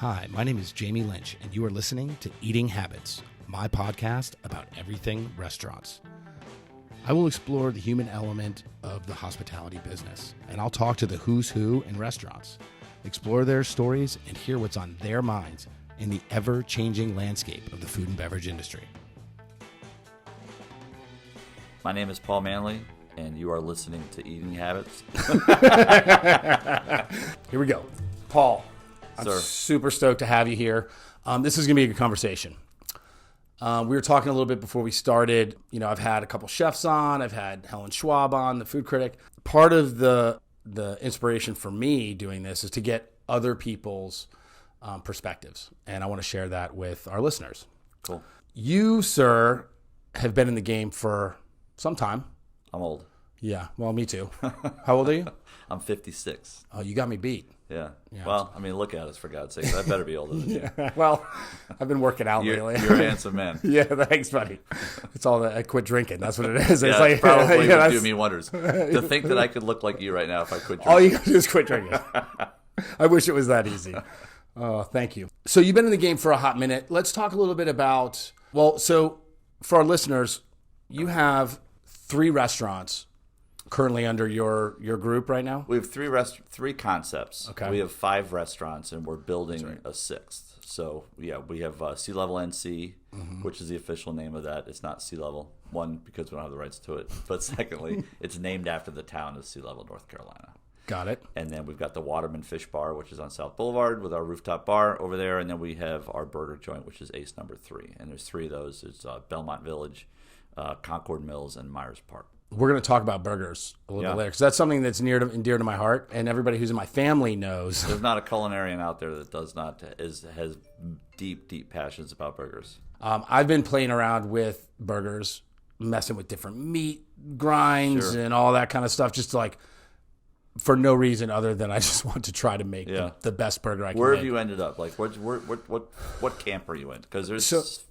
Hi, my name is Jamie Lynch, and you are listening to Eating Habits, my podcast about everything restaurants. I will explore the human element of the hospitality business, and I'll talk to the who's who in restaurants, explore their stories, and hear what's on their minds in the ever-changing landscape of the food and beverage industry. My name is Paul Manley, and you are listening to Eating Habits. Here we go. Paul, I'm Sir. super stoked to have you here. This is going to be a good conversation. We were talking a little bit before we started. You know, I've had a couple chefs on. I've had Helen Schwab on, the food critic. Part of the inspiration for me doing this is to get other people's perspectives, and I want to share that with our listeners. Cool. You, sir, have been in the game for some time. I'm old. Yeah, well, me too. How old are you? I'm 56. Oh, you got me beat. Yeah. Well, I mean, look at us, for God's sake. I better be older than you. Well, I've been working out lately. You're a handsome man. Yeah, thanks, buddy. It's all that I quit drinking. That's what it is. Yeah, It's like, probably yeah, would do me wonders. To think that I could look like you right now if I quit drinking. all you got to do is quit drinking. I wish it was that easy. Oh, thank you. So you've been in the game for a hot minute. Let's talk a little bit about, so for our listeners, you have 3 restaurants currently under your group right now? We have three concepts. Okay. We have 5 restaurants, and we're building a 6th. So, yeah, we have Sea Level NC, which is the official name of that. It's not Sea Level. One, because we don't have the rights to it. But secondly, it's named after the town of Sea Level, North Carolina. Got it. And then we've got the Waterman Fish Bar, which is on South Boulevard with our rooftop bar over there. And then we have our burger joint, which is Ace number 3. And there's 3 of those. It's Belmont Village, Concord Mills, and Myers Park. We're going to talk about burgers a little bit later because that's something that's near and dear to my heart, and everybody who's in my family knows. There's not a culinarian out there that has deep passions about burgers. I've been playing around with burgers, messing with different meat grinds and all that kind of stuff, just to for no reason other than I just want to try to make the best burger I can. Where make. have you ended up? Like, what camp are you in? Because there's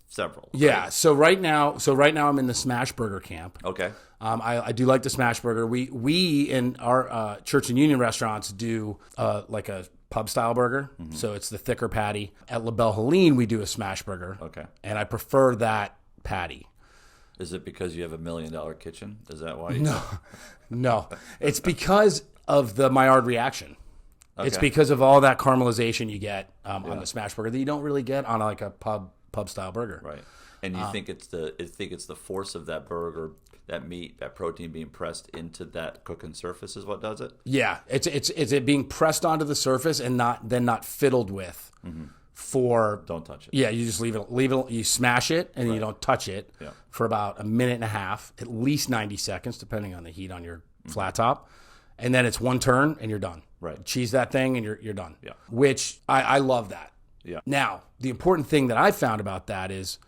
several. Yeah. Right? So right now I'm in the smash burger camp. Okay. I do like the smash burger. We in our Church and Union restaurants do like a pub style burger. Mm-hmm. So it's the thicker patty. At La Belle Helene we do a smash burger. Okay. And I prefer that patty. Is it because you have $1 million kitchen? Is that why? No. It's because of the Maillard reaction. Okay. It's because of all that caramelization you get on the smash burger that you don't really get on like a pub style burger. Right. And you think it's the force of that burger, that meat, that protein being pressed into that cooking surface is what does it? Yeah, it's it being pressed onto the surface and not fiddled with for. Don't touch it. Yeah, you just leave it. You smash it and you don't touch it for about a minute and a half, at least 90 seconds, depending on the heat on your flat top, and then it's one turn and you're done. Right. Cheese that thing and you're done. Yeah. Which I love that. Yeah. Now the important thing that I found about that is,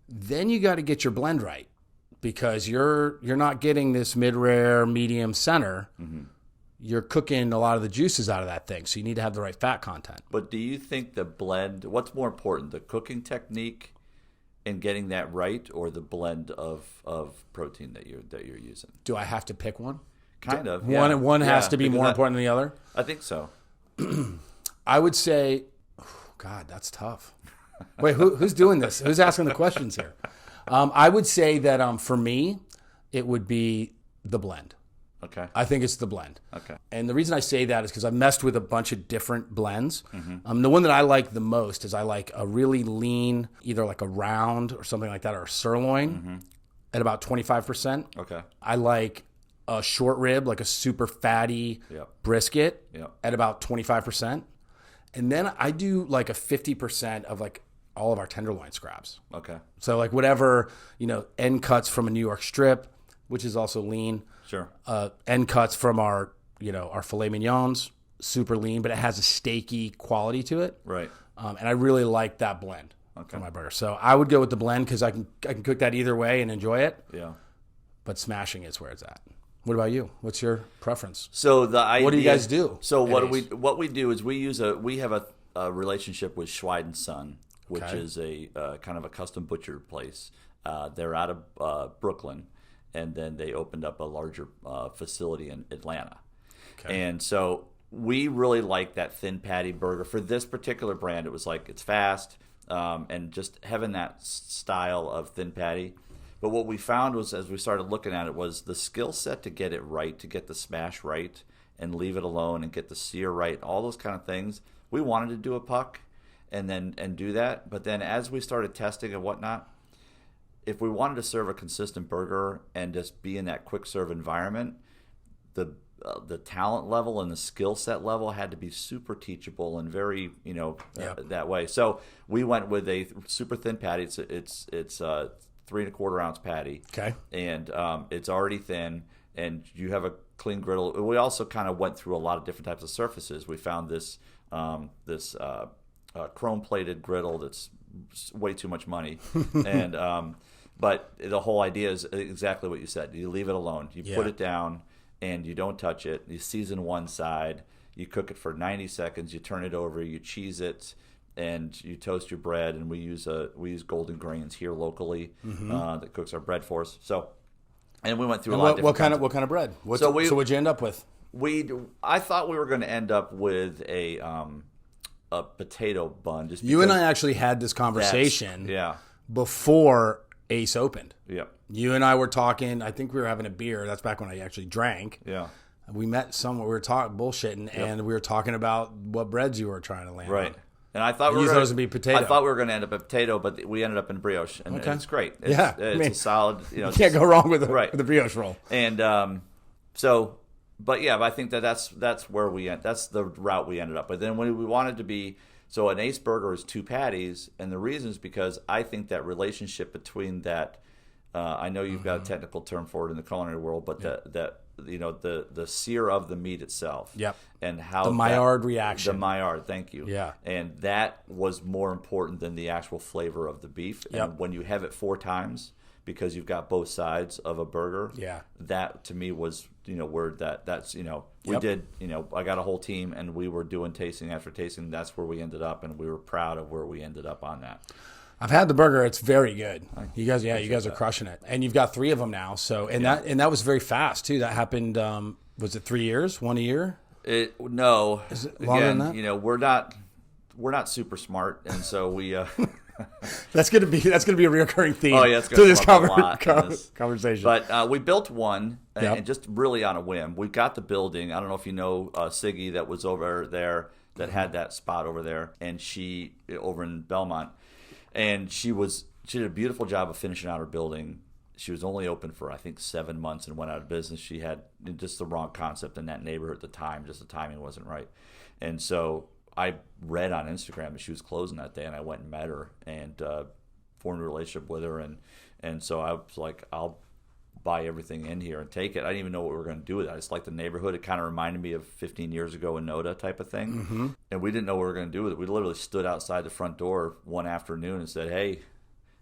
then you got to get your blend right, because you're not getting this mid-rare, medium, center. Mm-hmm. You're cooking a lot of the juices out of that thing, so you need to have the right fat content. But do you think the blend? What's more important, the cooking technique and getting that right, or the blend of protein that you're using? Do I have to pick one? Kind of. One has to be more important than the other. I think so. I would say, God, that's tough. Wait, who's doing this? Who's asking the questions here? I would say that for me, it would be the blend. Okay. I think it's the blend. Okay. And the reason I say that is because I've messed with a bunch of different blends. Mm-hmm. The one that I like the most is I like a really lean, either like a round or something like that, or a sirloin at about 25%. Okay. I like a short rib, like a super fatty brisket at about 25%. And then I do like a 50% of like all of our tenderloin scraps. Okay. So like whatever, end cuts from a New York strip, which is also lean. Sure. End cuts from our filet mignons, super lean, but it has a steaky quality to it. Right. And I really like that blend for my burger. So I would go with the blend because I can cook that either way and enjoy it. Yeah. But smashing is where it's at. What about you? What's your preference? So the idea, what do you guys do? So what we do is we have a relationship with Schweid & Son, which is a kind of a custom butcher place. They're out of Brooklyn, and then they opened up a larger facility in Atlanta. Okay. And so we really like that thin patty burger. For this particular brand, it was like it's fast and just having that style of thin patty. But what we found was, as we started looking at it, was the skill set to get it right, to get the smash right and leave it alone and get the sear right, all those kind of things. We wanted to do a puck and do that. But then as we started testing and whatnot, if we wanted to serve a consistent burger and just be in that quick serve environment, the talent level and the skill set level had to be super teachable and very, that way. So we went with a super thin patty. It's 3¼ ounce patty. Okay. And it's already thin, and you have a clean griddle. We also kind of went through a lot of different types of surfaces. We found this chrome plated griddle that's way too much money, and but the whole idea is exactly what you said. You leave it alone. You put it down, and you don't touch it. You season one side. You cook it for 90 seconds. You turn it over. You cheese it, and you toast your bread. And we use Golden Grains here locally that cooks our bread for us. So, and we went through a lot of different what kind of bread? So what'd you end up with? I thought we were going to end up with a potato bun. Just you and I actually had this conversation before Ace opened. Yeah. You and I were talking. I think we were having a beer. That's back when I actually drank. Yeah. We met somewhere. We were talking bullshitting, and we were talking about what breads you were trying to land right. on. And I thought we were going to be potato. I thought we were going to end up at potato, but we ended up in brioche, and it's great. It's a solid. You can't go wrong with the brioche roll. And but I think that's where that's the route we ended up. But then when we wanted to be, so an Ace burger is 2 patties, and the reason is because I think that relationship between that. I know you've got a technical term for it in the culinary world, but the sear of the meat itself. Yep. And how the Maillard reaction. The Maillard, thank you. Yeah. And that was more important than the actual flavor of the beef. Yep. And when you have it 4 times, because you've got both sides of a burger. Yeah. That to me was, where that's, we did, I got a whole team and we were doing tasting after tasting. That's where we ended up, and we were proud of where we ended up on that. I've had the burger. It's very good. You guys are crushing it. And you've got 3 of them now. So, that was very fast too. That happened, was it 3 years, 1 a year? No. Is it longer than that? We're not super smart. And so we, that's going to be a reoccurring theme. Oh yeah. It's going to this conversation. But we built one and just really on a whim. We got the building. I don't know if you know, Siggy that was over there that had that spot over there, and she over in Belmont. And she did a beautiful job of finishing out her building. She was only open for, I think, 7 months and went out of business. She had just the wrong concept in that neighborhood at the time. Just the timing wasn't right. And so I read on Instagram that she was closing that day, and I went and met her and formed a relationship with her. And so I was like, I'll buy everything in here and take it. I didn't even know what we were going to do with it. I just liked the neighborhood. It kind of reminded me of 15 years ago in Noda type of thing. Mm-hmm. And we didn't know what we were going to do with it. We literally stood outside the front door one afternoon and said, hey,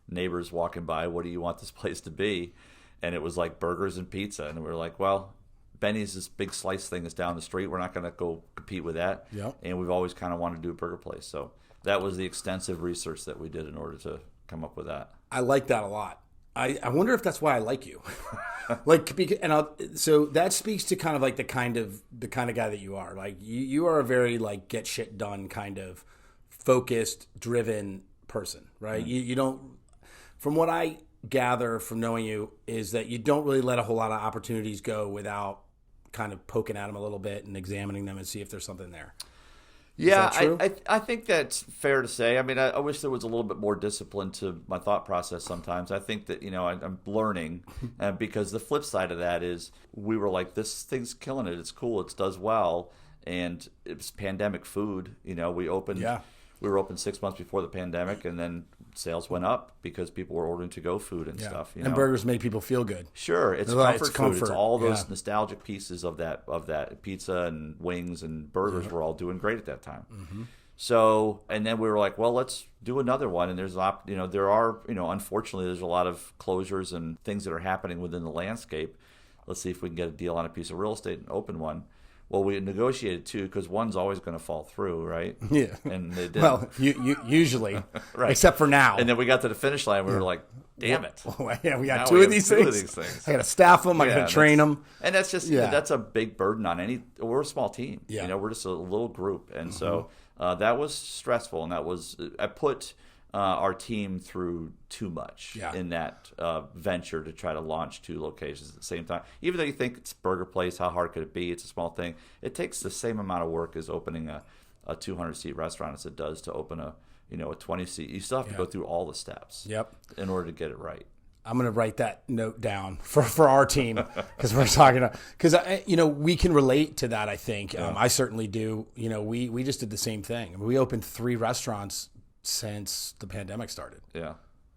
neighbors walking by, what do you want this place to be? And it was like burgers and pizza. And we were like, well, Benny's, this big slice thing is down the street. We're not going to go compete with that. Yep. And we've always kind of wanted to do a burger place. So that was the extensive research that we did in order to come up with that. I like that a lot. I wonder if that's why I like you. So that speaks to kind of like the kind of guy that you are. Like you are a very like get shit done kind of focused, driven person, right? Mm-hmm. You don't. From what I gather from knowing you is that you don't really let a whole lot of opportunities go without kind of poking at them a little bit and examining them and see if there's something there. Yeah, I think that's fair to say. I mean, I wish there was a little bit more discipline to my thought process sometimes. I think that, I'm learning because the flip side of that is we were like, this thing's killing it. It's cool. It does well. And it's pandemic food. We opened. Yeah. We were open 6 months before the pandemic, and then sales went up because people were ordering to-go food and stuff. And burgers make people feel good. Sure, it's comfort food. It's all those nostalgic pieces of that pizza and wings and burgers were all doing great at that time. Mm-hmm. So, and then we were like, well, let's do another one. And there's unfortunately, there's a lot of closures and things that are happening within the landscape. Let's see if we can get a deal on a piece of real estate and open one. Well, we negotiated 2 because one's always going to fall through, right? Yeah. And they didn't. Well, you usually, right. Except for now. And then we got to the finish line. We were like, damn it. Yeah, we got Now two we of have these two of things. these things. I got to staff them. I got to train them. And that's just that's a big burden on we're a small team. Yeah. We're just a little group. And so that was stressful. And I put our team through too much in that venture to try to launch 2 locations at the same time. Even though you think it's burger place, how hard could it be? It's a small thing. It takes the same amount of work as opening a 200-seat restaurant as it does to open a 20-seat. You still have to go through all the steps in order to get it right. I'm going to write that note down for our team because we're talking about, because we can relate to that. I think I certainly do. We just did the same thing. I mean, we opened 3 restaurants since the pandemic started. Yeah,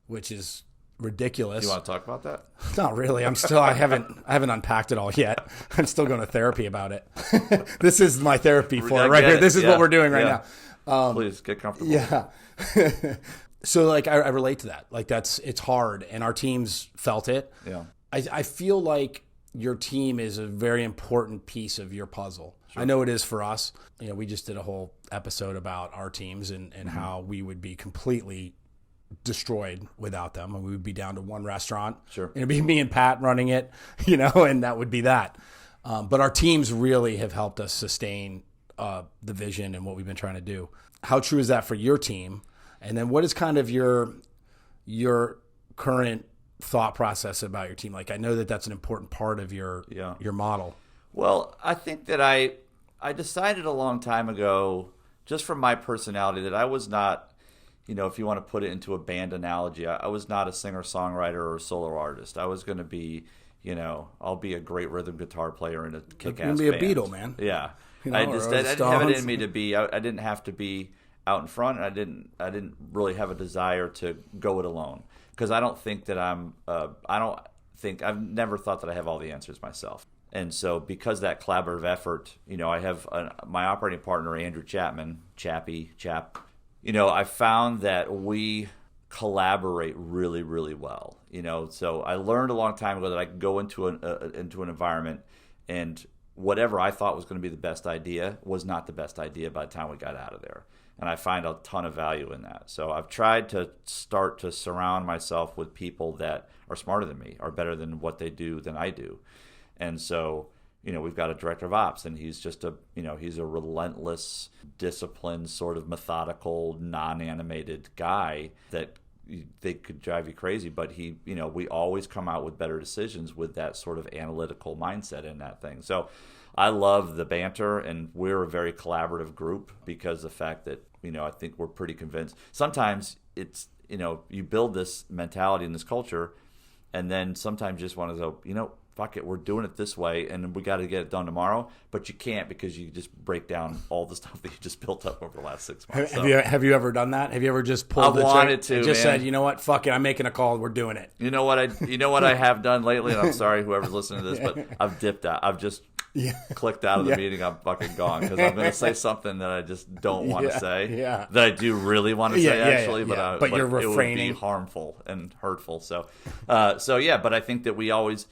which is ridiculous. You want to talk about that? Not really. I haven't unpacked it all yet. I'm still going to therapy about it. This is my therapy for it right here. This is what we're doing right now. Please get comfortable. Yeah. So like I relate to that. Like it's hard, and our teams felt it. Yeah. I feel like your team is a very important piece of your puzzle. Sure. I know it is for us. We just did a whole episode about our teams and how we would be completely destroyed without them, and we would be down to 1 restaurant. Sure. And it'd be me and Pat running it, and that would be that. But our teams really have helped us sustain the vision and what we've been trying to do. How true is that for your team? And then what is kind of your current thought process about your team? Like, I know that that's an important part of your model. Well, I think that I decided a long time ago, just from my personality, that I was not, if you want to put it into a band analogy, I was not a singer-songwriter or a solo artist. I was going to be, I'll be a great rhythm guitar player in a kick-ass band. You're going to be a Beatle, man. Yeah. I didn't have it in me to be. I didn't have to be out in front, and I didn't really have a desire to go it alone, because I don't think that I've never thought that I have all the answers myself. And so because that collaborative effort, I have my operating partner, Andrew Chapman, Chap. I found that we collaborate really, really well. So I learned a long time ago that I could go into an environment, and whatever I thought was going to be the best idea was not the best idea by the time we got out of there. And I find a ton of value in that. So I've tried to start to surround myself with people that are smarter than me, are better than what they do than I do. And so, we've got a director of ops, and he's just he's a relentless, disciplined, sort of methodical, non-animated guy that they could drive you crazy. But we always come out with better decisions with that sort of analytical mindset in that thing. So I love the banter, and we're a very collaborative group because the fact that, I think we're pretty convinced. Sometimes it's, you build this mentality and this culture, and then sometimes you just want to go, fuck it, we're doing it this way, and we got to get it done tomorrow. But you can't, because you just break down all the stuff that you just built up over the last 6 months. Have you ever done that? Have you ever just pulled the trigger and just said, you know what, fuck it, I'm making a call, we're doing it? You know what I have done lately, and I'm sorry whoever's listening to this, but I've dipped out. I've just clicked out of the meeting. I'm fucking gone, because I'm going to say something that I just don't want to say. Yeah. That I do really want to say, actually, but you're refraining. It would be harmful and hurtful. So, but I think that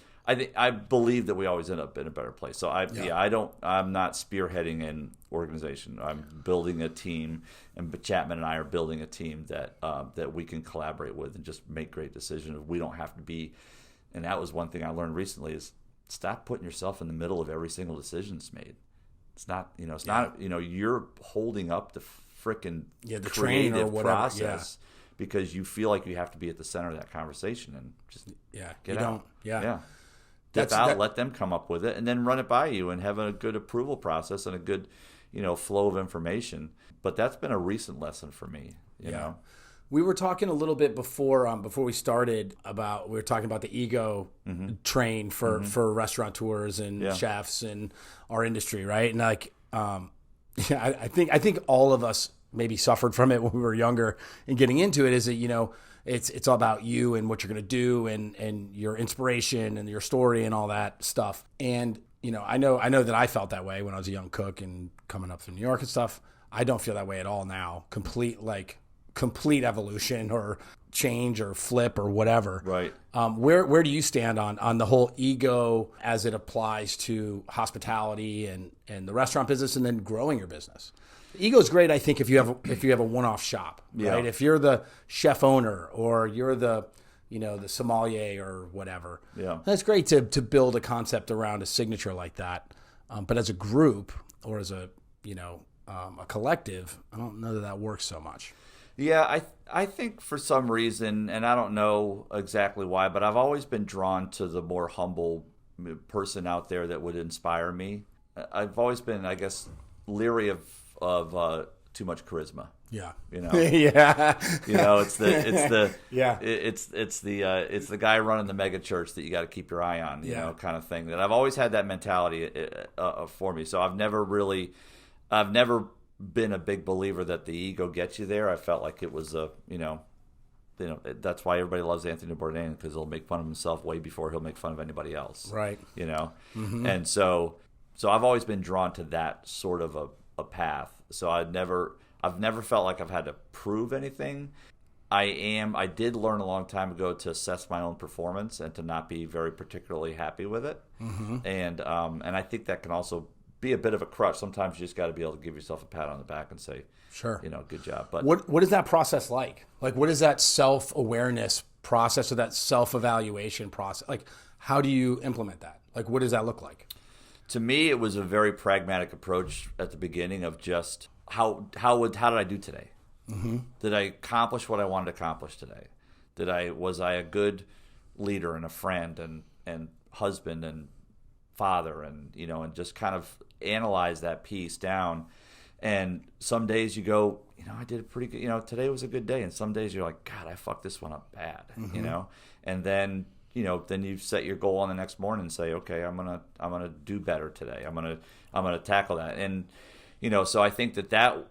I believe that we always end up in a better place. So I'm not spearheading an organization. I'm building a team, and Chapman and I are building a team that we can collaborate with and just make great decisions. We don't have to be, and that was one thing I learned recently, is stop putting yourself in the middle of every single decision that's made. It's not, you're holding up the frickin' the training or whatever process because you feel like you have to be at the center of that conversation, and just get out. Dip out, let them come up with it, and then run it by you and have a good approval process and a good, flow of information. But that's been a recent lesson for me, you know. We were talking a little bit before we started we were talking about the ego train for restaurateurs and chefs in our industry, right? And like, I think all of us maybe suffered from it when we were younger and getting into it. Is that it's all about you and what you're going to do and your inspiration and your story and all that stuff. And I know that I felt that way when I was a young cook and coming up from New York and stuff. I don't feel that way at all now. Complete evolution or change or flip or whatever. Right. Where do you stand on the whole ego as it applies to hospitality and the restaurant business, and then growing your business? Ego is great, I think, if you have a one-off shop, right? If you're the chef owner, or you're the the sommelier or whatever. Yeah. That's great to build a concept around a signature like that. But as a group or as a collective, I don't know that works so much. Yeah, I think for some reason, and I don't know exactly why, but I've always been drawn to the more humble person out there that would inspire me. I've always been, I guess, leery of too much charisma. Yeah. Yeah. It's the yeah. It's the guy running the mega church that you got to keep your eye on, kind of thing. That I've always had that mentality for me. So I've never been a big believer that the ego gets you there. I felt like it was that's why everybody loves Anthony Bourdain, because he'll make fun of himself way before he'll make fun of anybody else. Right. Mm-hmm. And so I've always been drawn to that sort of a path. So I've never felt like I've had to prove anything. I did learn a long time ago to assess my own performance and to not be very particularly happy with it. Mm-hmm. And I think that can also be a bit of a crutch. Sometimes you just got to be able to give yourself a pat on the back and say, sure, good job. But what is that process like? Like, what is that self-awareness process or that self-evaluation process? Like, how do you implement that? Like, what does that look like? To me, it was a very pragmatic approach at the beginning of just how did I do today? Mm-hmm. Did I accomplish what I wanted to accomplish today? Was I a good leader and a friend and husband and father and just kind of analyze that piece down. And some days you go, I did a pretty good, today was a good day. And some days you're like, God, I fucked this one up bad, Mm-hmm. And then, then you set your goal on the next morning and say, okay, I'm going to do better today. I'm going to tackle that. And, so I think that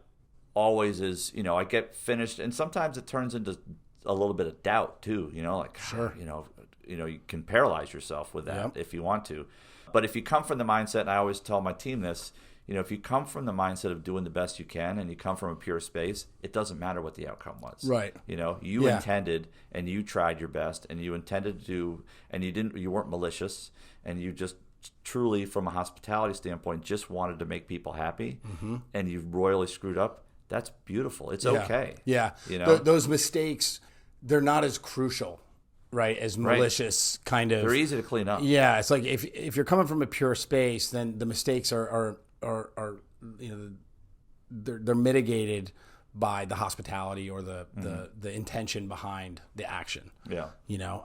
always is, I get finished, and sometimes it turns into a little bit of doubt too, Sure. You can paralyze yourself with that. Yep. If you want to. But if you come from the mindset, and I always tell my team this, if you come from the mindset of doing the best you can and you come from a pure space, it doesn't matter what the outcome was. Right. You intended and you tried your best and you intended to do, and you weren't malicious, and you just truly, from a hospitality standpoint, just wanted to make people happy, mm-hmm. and you royally screwed up. That's beautiful. It's okay. Yeah. Those mistakes, they're not as crucial, right, as malicious kind of. They're easy to clean up. Yeah, it's like if you're coming from a pure space, then the mistakes are they're mitigated by the hospitality or the intention behind the action. Yeah.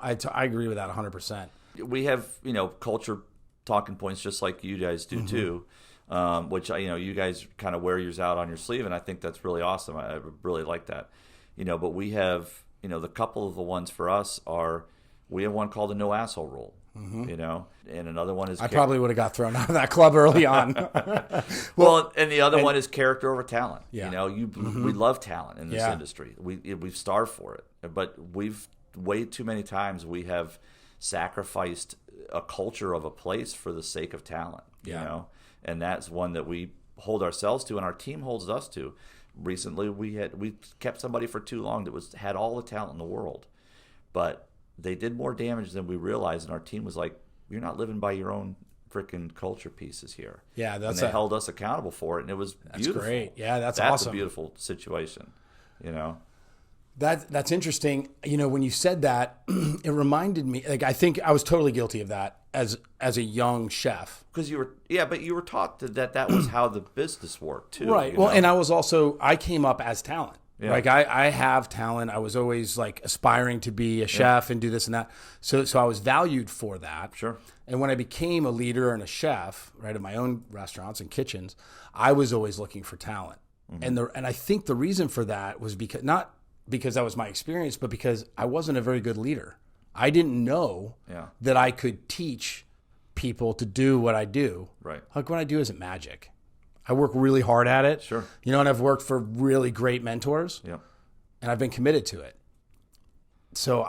I agree with that 100%. We have culture talking points just like you guys do mm-hmm. too. Which you guys kind of wear yours out on your sleeve, and I think that's really awesome. I really like that. But we have the couple of the ones for us are, we have one called the no asshole rule. Mm-hmm. And another one is I probably would have got thrown out of that club early on. well, and the other one is character over talent. Yeah. We love talent in this industry. We've starved for it, but way too many times we have sacrificed a culture of a place for the sake of talent. And that's one that we hold ourselves to, and our team holds us to. Recently, we kept somebody for too long that had all the talent in the world, but they did more damage than we realized. And our team was like, "You're not living by your own freaking culture pieces here." Yeah, and they held us accountable for it, and it was beautiful. That's great. Yeah, that's awesome. awesome. A beautiful situation. That's interesting. When you said that, it reminded me. Like, I think I was totally guilty of that as a young chef. Because you were taught that was how the business worked too. Right. Well, and I came up as talent. Yeah. Like I have talent. I was always like aspiring to be a chef and do this and that. So I was valued for that. Sure. And when I became a leader and a chef, right, of my own restaurants and kitchens, I was always looking for talent. Mm-hmm. And I think the reason for that was not because that was my experience, but because I wasn't a very good leader. I didn't know that I could teach people to do what I do. Right. Like, what I do isn't magic. I work really hard at it. Sure. And I've worked for really great mentors. Yeah. And I've been committed to it. So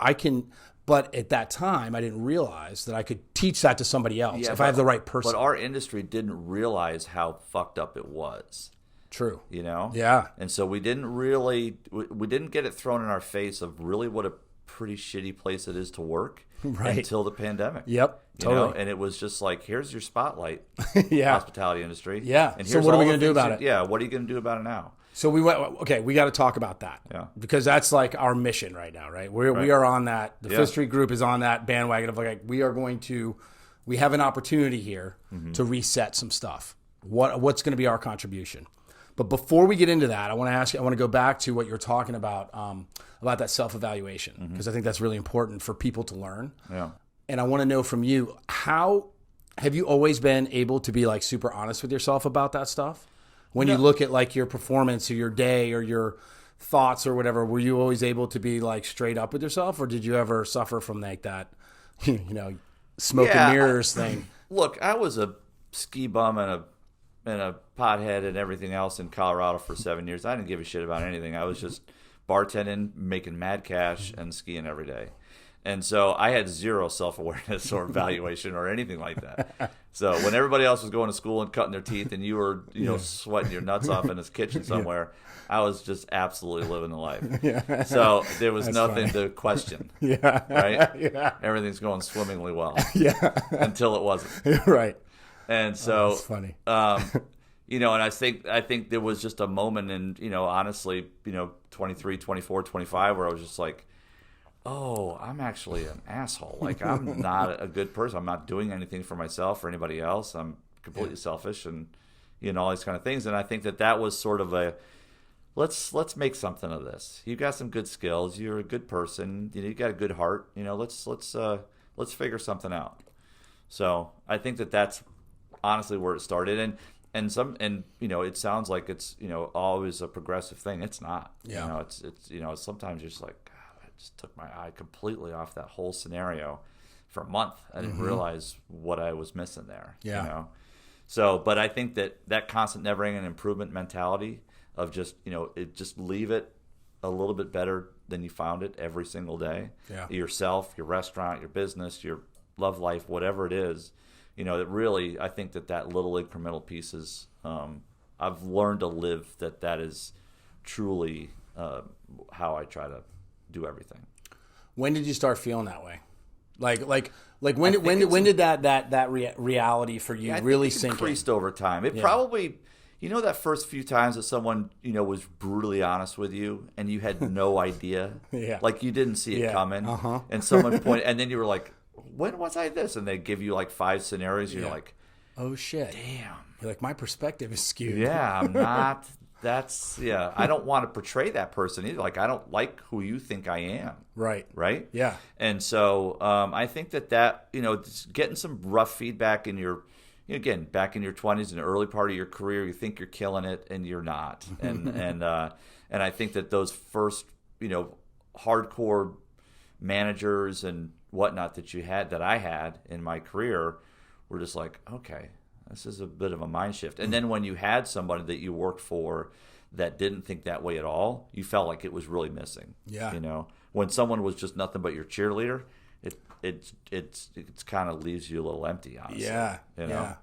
but at that time, I didn't realize that I could teach that to somebody else if I have the right person. But our industry didn't realize how fucked up it was. True. Yeah. And so we didn't get it thrown in our face of really what a pretty shitty place it is to work until the pandemic. Yep. Totally. And it was just like, here's your spotlight, yeah. hospitality industry. Yeah. And so what are we going to do about it? Yeah. What are you going to do about it now? So we went, okay, we got to talk about that. Yeah. Because that's like our mission right now, right? We are on that. The Fifth Street Group is on that bandwagon of like, we have an opportunity here to reset some stuff. What's going to be our contribution? But before we get into that, I want to go back to what you're talking about that self-evaluation, because I think that's really important for people to learn. Yeah. And I want to know from you, how have you always been able to be like super honest with yourself about that stuff? When you look at like your performance or your day or your thoughts or whatever, were you always able to be like straight up with yourself, or did you ever suffer from like that, smoke and mirrors thing? Look, I was a ski bum and a pothead and everything else in Colorado for 7 years. I didn't give a shit about anything. I was just bartending, making mad cash, and skiing every day. And so I had zero self-awareness or evaluation or anything like that. So when everybody else was going to school and cutting their teeth and you were, sweating your nuts off in this kitchen somewhere, I was just absolutely living the life. Yeah. So there was nothing to question. Yeah. Right? Yeah. Everything's going swimmingly well. Yeah. Until it wasn't. Right. And so that's funny. and I think there was just a moment in, honestly, 23, 24, 25 where I was just like, oh, I'm actually an asshole. Like, I'm not a good person. I'm not doing anything for myself or anybody else. I'm completely selfish and, all these kind of things. And I think that was sort of a, let's make something of this. You got some good skills. You're a good person. You got a good heart. Let's figure something out. So I think that's honestly where it started. And it sounds like it's, always a progressive thing. It's not. Yeah. It's sometimes you're just like, just took my eye completely off that whole scenario for a month. I didn't realize what I was missing there. Yeah. So, but I think that constant never-ending improvement mentality of just, just leave it a little bit better than you found it every single day. Yeah. Yourself, your restaurant, your business, your love life, whatever it is, it really, I think that little incremental pieces, I've learned to live that is truly how I try to do everything. When did you start feeling that way? Like when did that reality for you really sink in? It increased over time. It probably, that first few times that someone, was brutally honest with you and you had no idea. Yeah. Like you didn't see it coming. Uh-huh. And someone pointed, and then you were like, when was I this? And they give you like 5 scenarios. You're like, oh shit. Damn. You're like, my perspective is skewed. Yeah, I'm not. I don't want to portray that person either. Like, I don't like who you think I am. Right. Right? Yeah. And so I think that getting some rough feedback in your, again, back in your 20s, in the early part of your career, you think you're killing it and you're not. And I think that those first, hardcore managers and whatnot that I had in my career were just like, okay, this is a bit of a mind shift. And then when you had somebody that you worked for that didn't think that way at all, you felt like it was really missing. Yeah. When someone was just nothing but your cheerleader, it's kind of leaves you a little empty, honestly. Yeah. Yeah.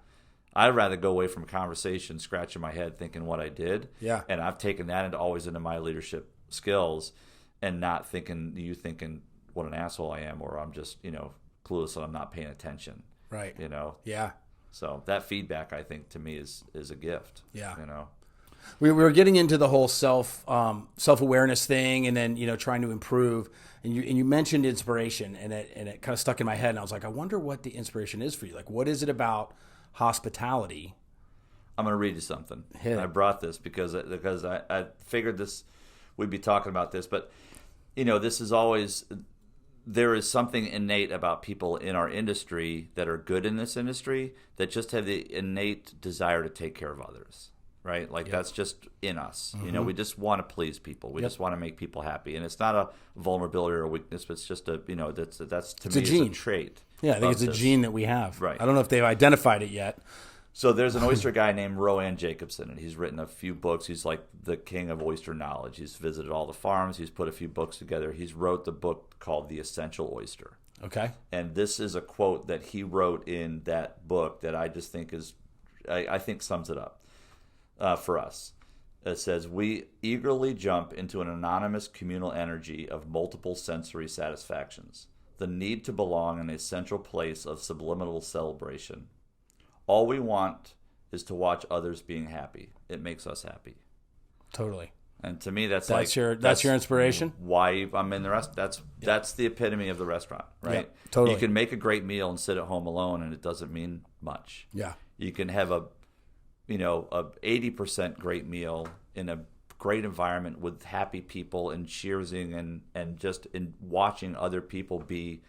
I'd rather go away from a conversation scratching my head thinking what I did. Yeah. And I've taken that always into my leadership skills and not thinking what an asshole I am, or I'm just, clueless and I'm not paying attention. Right. Yeah. So that feedback, I think, to me is a gift. Yeah. We were getting into the whole self-awareness thing, and then trying to improve. And you mentioned inspiration, and it kind of stuck in my head. And I was like, I wonder what the inspiration is for you. Like, what is it about hospitality? I'm going to read you something. I brought this because I figured we'd be talking about this, but this is always. There is something innate about people in our industry that are good in this industry that just have the innate desire to take care of others, right? Like that's just in us. Mm-hmm. We just want to please people. We just want to make people happy, and it's not a vulnerability or a weakness, but it's just that's to me it's a trait. Yeah, I think it's a gene that we have. Right. I don't know if they've identified it yet. So there's an oyster guy named Rowan Jacobson, and he's written a few books. He's like the king of oyster knowledge. He's visited all the farms. He's put a few books together. He's wrote the book called The Essential Oyster. Okay. And this is a quote that he wrote in that book that I just think I think sums it up for us. It says, we eagerly jump into an anonymous communal energy of multiple sensory satisfactions. The need to belong in a central place of subliminal celebration. All we want is to watch others being happy. It makes us happy. Totally. And to me, that's your inspiration. Why I'm in the rest. That's the epitome of the restaurant, right? Yeah, totally. You can make a great meal and sit at home alone, and it doesn't mean much. Yeah. You can have a 80% great meal in a great environment with happy people and cheersing and just in watching other people be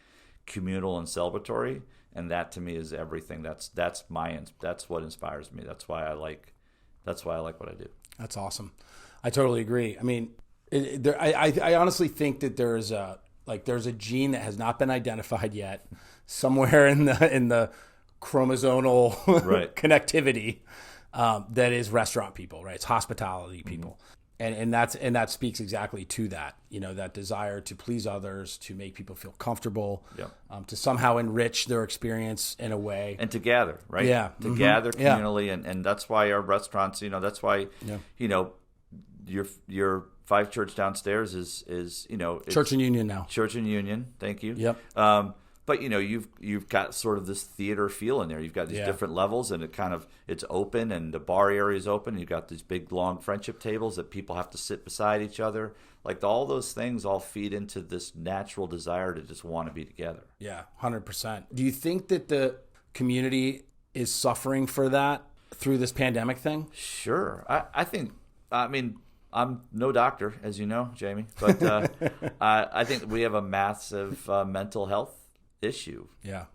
communal and celebratory. And that to me is everything. That's what inspires me. That's why I like what I do. That's awesome. I totally agree. I mean, I honestly think that there's a gene that has not been identified yet, somewhere in the chromosomal connectivity that is restaurant people, right? It's hospitality people, and that speaks exactly to that. That desire to please others, to make people feel comfortable, to somehow enrich their experience in a way, and to gather, right? Yeah, to gather communally, and that's why our restaurants, that's why your Five Church downstairs is Church and Union now. Church and Union, thank you. Yep. But you've got sort of this theater feel in there. You've got these different levels, and it's open, and the bar area is open. You've got these big long friendship tables that people have to sit beside each other. Like all those things all feed into this natural desire to just want to be together. Yeah, 100%. Do you think that the community is suffering for that through this pandemic thing? Sure. I mean, I'm no doctor, as you know, Jamie, but I think we have a massive mental health issue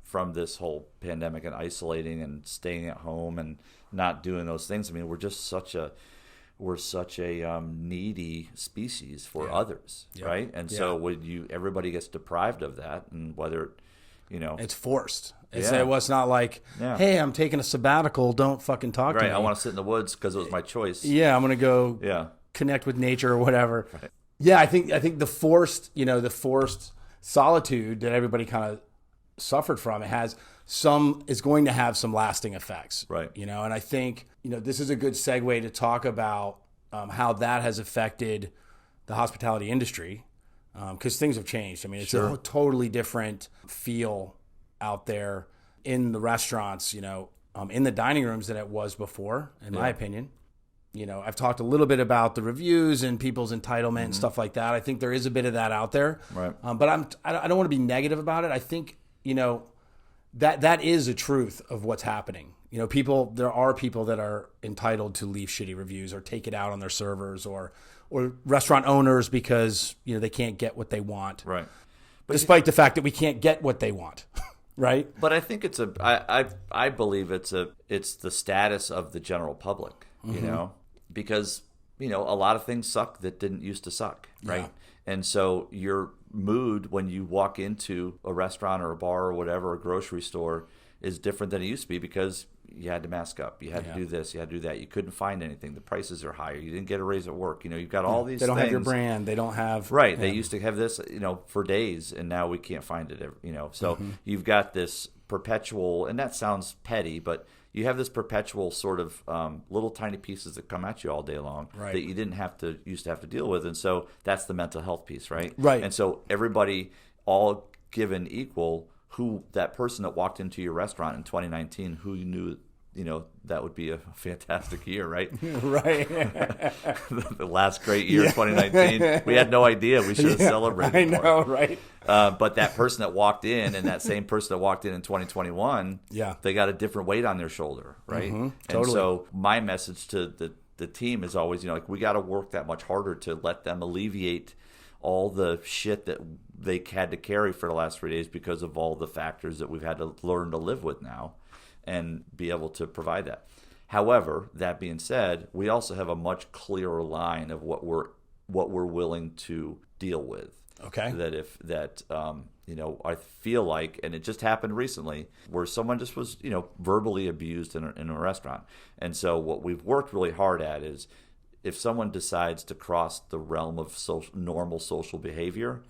from this whole pandemic and isolating and staying at home and not doing those things. I mean, we're such a needy species for others, right? And so when everybody gets deprived of that, and whether it's forced. It's not like, hey, I'm taking a sabbatical, don't fucking talk to me. Right, I want to sit in the woods because it was my choice. Yeah, I'm going to go connect with nature or whatever. Right. Yeah, I think the forced solitude that everybody kind of suffered from, is going to have some lasting effects. Right. And I think, this is a good segue to talk about how that has affected the hospitality industry, because things have changed. I mean, it's a totally different feel out there in the restaurants, in the dining rooms than it was before, in my opinion. I've talked a little bit about the reviews and people's entitlement and stuff like that. I think there is a bit of that out there. Right. But I don't want to be negative about it. I think, that is a truth of what's happening. There are people that are entitled to leave shitty reviews or take it out on their servers or restaurant owners because, they can't get what they want. Right. But despite the fact that we can't get what they want. Right. But I think I believe it's the status of the general public, because, a lot of things suck that didn't used to suck. Right. Yeah. And so your mood when you walk into a restaurant or a bar or whatever, a grocery store, is different than it used to be because you had to mask up. You had to do this. You had to do that. You couldn't find anything. The prices are higher. You didn't get a raise at work. You've got all these things. They don't have your brand. They don't have... Right. They used to have this, for days, and now we can't find it, So you've got this perpetual, and that sounds petty, but you have this perpetual sort of little tiny pieces that come at you all day long that you used to have to deal with. And so that's the mental health piece, right? Right. And so everybody, all given equal, who that person that walked into your restaurant in 2019, who you knew, that would be a fantastic year, right? Right. The last great year, 2019. We had no idea we should have celebrated. I know, more. Right? But that person that walked in, and that same person that walked in 2021, they got a different weight on their shoulder, right? Mm-hmm, totally. And so my message to the team is always, we got to work that much harder to let them alleviate all the shit that they had to carry for the last 3 days because of all the factors that we've had to learn to live with now, and be able to provide that. However, that being said, we also have a much clearer line of what we're willing to deal with. Okay. I feel like, and it just happened recently, where someone just was, verbally abused in a restaurant. And so what we've worked really hard at is, if someone decides to cross the realm of normal social behavior,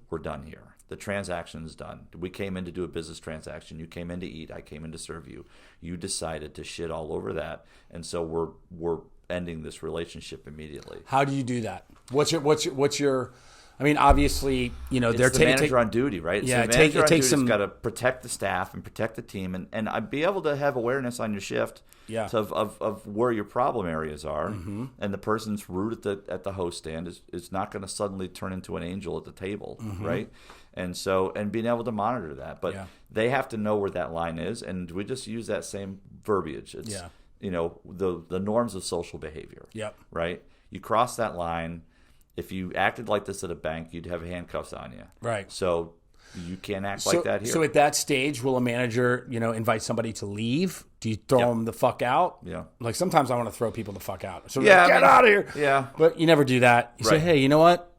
we're done here. The transaction is done. We came in to do a business transaction. You came in to eat. I came in to serve you. You decided to shit all over that, and so we're ending this relationship immediately. How do you do that? What's your I mean, obviously, they're it's the manager on duty, right? Yeah, so the manager on duty's got to protect the staff and protect the team, and I'd be able to have awareness on your shift of where your problem areas are, and the person's rude at the host stand is not going to suddenly turn into an angel at the table, right? And being able to monitor that, but they have to know where that line is, and we just use that same verbiage. It's the norms of social behavior. Right. You cross that line. If you acted like this at a bank, you'd have handcuffs on you. Right. So you can't act like that here. So at that stage, will a manager, invite somebody to leave? Do you throw them the fuck out? Yeah. Like sometimes I want to throw people the fuck out. So get out of here. Yeah. But you never do that. You say, hey, you know what?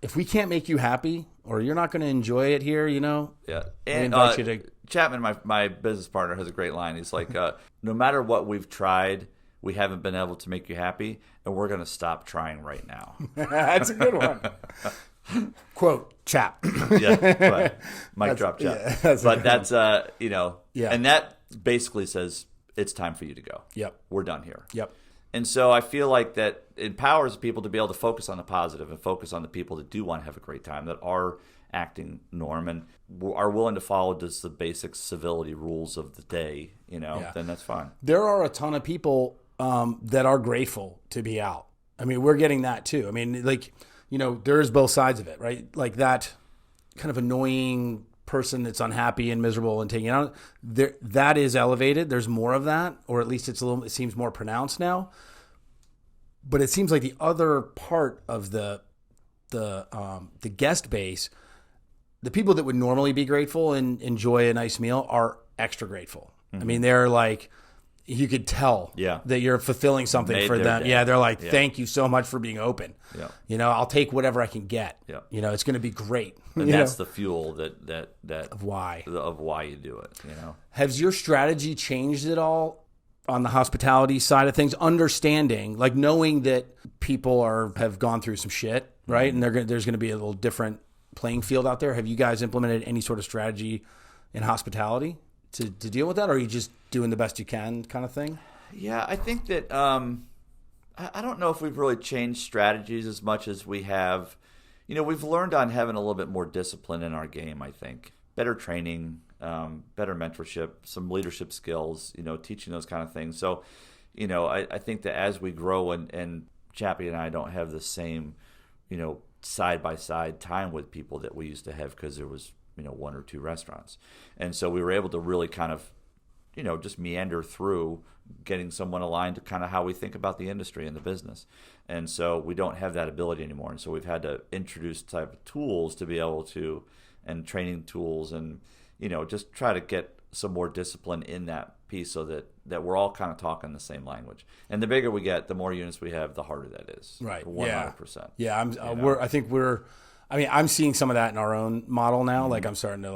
If we can't make you happy or you're not going to enjoy it here, Yeah. And invite you to... Chapman, my business partner, has a great line. He's like, no matter what we've tried, we haven't been able to make you happy, and we're going to stop trying right now. That's a good one. Quote, Chap. Right. Mic drop, Chap. Yeah, but that's, and that basically says it's time for you to go. Yep. We're done here. Yep. And so I feel like that empowers people to be able to focus on the positive and focus on the people that do want to have a great time, that are acting norm and are willing to follow just the basic civility rules of the day, then that's fine. There are a ton of people that are grateful to be out. I mean, we're getting that too. I mean, there's both sides of it, right? Like that kind of annoying person that's unhappy and miserable and taking it out. That is elevated. There's more of that, or at least it seems more pronounced now. But it seems like the other part of the guest base, the people that would normally be grateful and enjoy a nice meal are extra grateful. I mean, they're like, you could tell that you're fulfilling something for them. Yeah, they're like, thank you so much for being open. Yeah. I'll take whatever I can get. Yeah. It's going to be great. And that's the fuel that of why you do it. Has your strategy changed at all on the hospitality side of things? Understanding, like knowing that people have gone through some shit, right? And there's going to be a little different playing field out there. Have you guys implemented any sort of strategy in hospitality to deal with that, or are you just doing the best you can kind of thing? Yeah, I think that I don't know if we've really changed strategies as much as we have. We've learned on having a little bit more discipline in our game, I think. Better training, better mentorship, some leadership skills, teaching those kind of things. So, I think that as we grow and Chappie and I don't have the same, side-by-side time with people that we used to have because there was, one or two restaurants. And so we were able to really kind of, just meander through getting someone aligned to kind of how we think about the industry and the business. And so we don't have that ability anymore. And so we've had to introduce type of tools to be able to, and training tools and, just try to get some more discipline in that piece so that we're all kind of talking the same language. And the bigger we get, the more units we have, the harder that is. Right. 100%. Yeah. I'm seeing some of that in our own model now. Like I'm starting to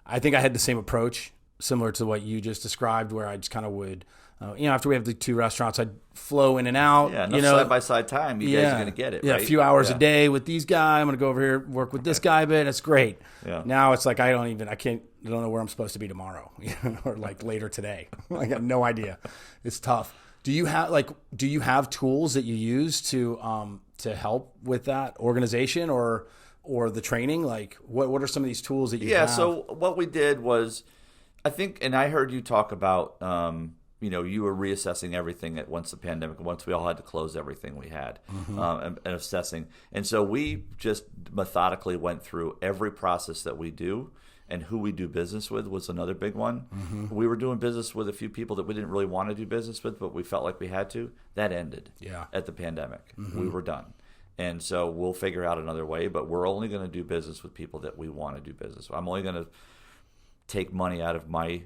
I think I had the same approach similar to what you just described, where I just kind of would, after we have the two restaurants, I'd flow in and out. Yeah, enough side-by-side time, you guys are going to get it, right? Yeah, a few hours a day with these guys. I'm going to go over here, work with this guy a bit. It's great. Yeah. Now it's like I don't know where I'm supposed to be tomorrow or later today. I got no idea. It's tough. Do you have tools that you use to help with that organization or the training? Like what are some of these tools that you have? Yeah, so what we did was, I think, and I heard you talk about, you were reassessing everything once the pandemic, once we all had to close everything we had, and assessing. And so we just methodically went through every process that we do, and who we do business with was another big one. We were doing business with a few people that we didn't really want to do business with, but we felt like we had to. That ended at the pandemic. We were done. And so we'll figure out another way, but we're only going to do business with people that we want to do business with. I'm only going to take money out of my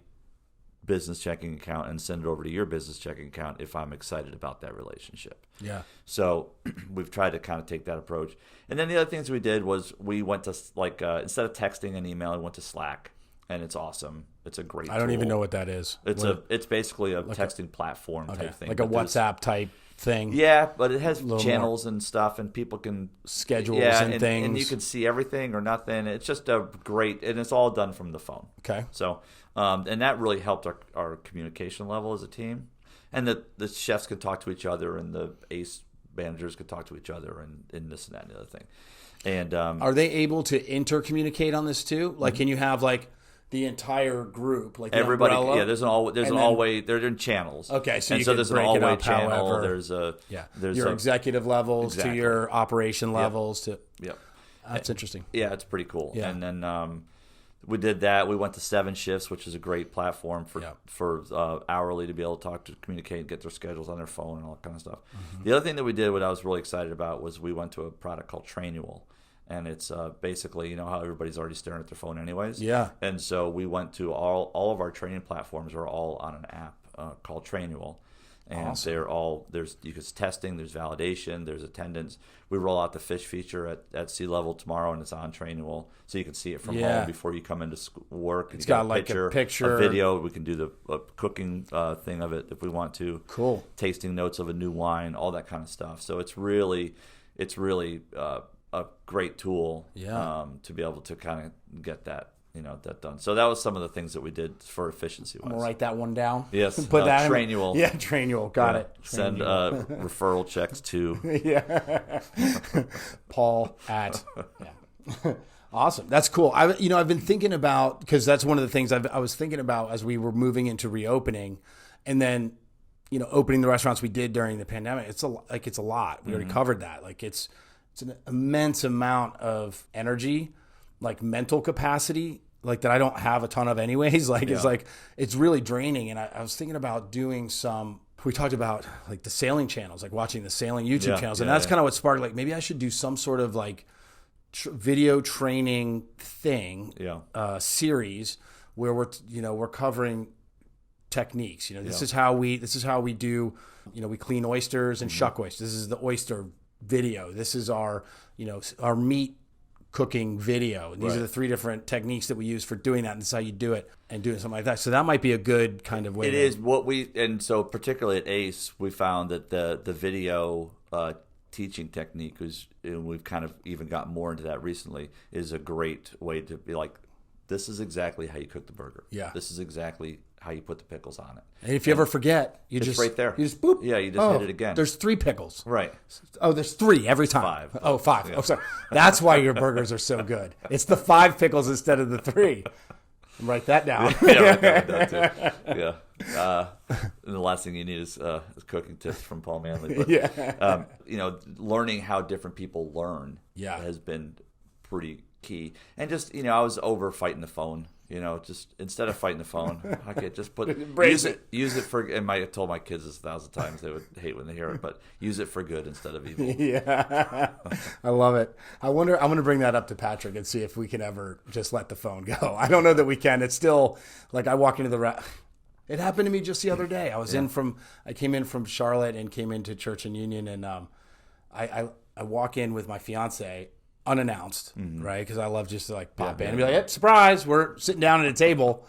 business checking account and send it over to your business checking account if I'm excited about that relationship. Yeah. So we've tried to kind of take that approach. And then the other things we did was we went to instead of texting and email, we went to Slack, and it's awesome. It's a great tool. I don't even know what that is. It's basically a texting platform type thing. Like a WhatsApp type thing. Yeah, but it has channels and stuff, and people can schedules and things, and you can see everything or nothing. It's just a great, and it's all done from the phone. Okay. So, and that really helped our communication level as a team, and the chefs can talk to each other, and the ace managers could talk to each other and this and that and the other thing. And are they able to intercommunicate on this too? Like, can you have like the entire group, like everybody? umbrella, yeah, there's an all-way. They're in channels. Okay, so and you so can there's break an it all-way up channel. however. There's your executive levels exactly. to your operation levels to. Yep. That's interesting. Yeah, it's pretty cool. Yeah. And then we did that. We went to 7 shifts, which is a great platform for hourly to be able to talk to communicate and get their schedules on their phone and all that kind of stuff. Mm-hmm. The other thing that we did, what I was really excited about, was we went to a product called Trainual. And it's basically, how everybody's already staring at their phone anyways. Yeah. And so we went to all of our training platforms are all on an app called Trainual. And awesome. there's testing, there's validation, there's attendance. We roll out the fish feature at sea level tomorrow, and it's on Trainual, so you can see it from home before you come into work. It's got like a picture, a video. We can do the cooking thing of it if we want to. Cool. Tasting notes of a new wine, all that kind of stuff. So it's really a great tool to be able to kind of get that that done. So that was some of the things that we did for efficiency wise. I'll write that one down. Yes, put that Trainual. Yeah, Trainual. Got it. Send referral checks to Paul at Awesome. That's cool. I've been thinking about, because that's one of the things I was thinking about as we were moving into reopening, and then opening the restaurants we did during the pandemic. It's a lot. We already covered that. Like it's an immense amount of energy, like mental capacity, like that I don't have a ton of anyways. Like it's really draining. And I was thinking about doing we talked about like the sailing channels, like watching the sailing YouTube channels. And that's kind of what sparked, like, maybe I should do some sort of like video training thing, series where we're covering techniques. This is how we do, we clean oysters and shuck oysters. This is the oyster video. This is our meat cooking video. And these are the 3 different techniques that we use for doing that. And this is how you do it, and doing something like that. So that might be a good kind of way. It is what and so particularly at ACE, we found that the video teaching technique and we've kind of even gotten more into that recently, is a great way to be like, this is exactly how you cook the burger. Yeah. This is exactly how you put the pickles on it. And if you ever forget, it's right there. You just boop. Yeah, you just hit it again. There's 3 pickles. Right. Oh, there's 3 every time. 5. Oh, 5. Yeah. Oh, sorry. That's why your burgers are so good. It's the 5 pickles instead of the 3. Write that down. Write that down too. Yeah. And the last thing you need is cooking tips from Paul Manley. But, learning how different people learn has been pretty key. And just, I was over fighting the phone. Just instead of fighting the phone, I could just use it for. And I told my kids this 1,000 times; they would hate when they hear it, but use it for good instead of evil. Yeah, I love it. I'm going to bring that up to Patrick and see if we can ever just let the phone go. I don't know that we can. It's still like I walk into the. It happened to me just the other day. I came in from Charlotte and came into Church and Union, and I walk in with my fiance. Unannounced, right? Because I love just to like pop in and be like, hey, surprise, we're sitting down at a table,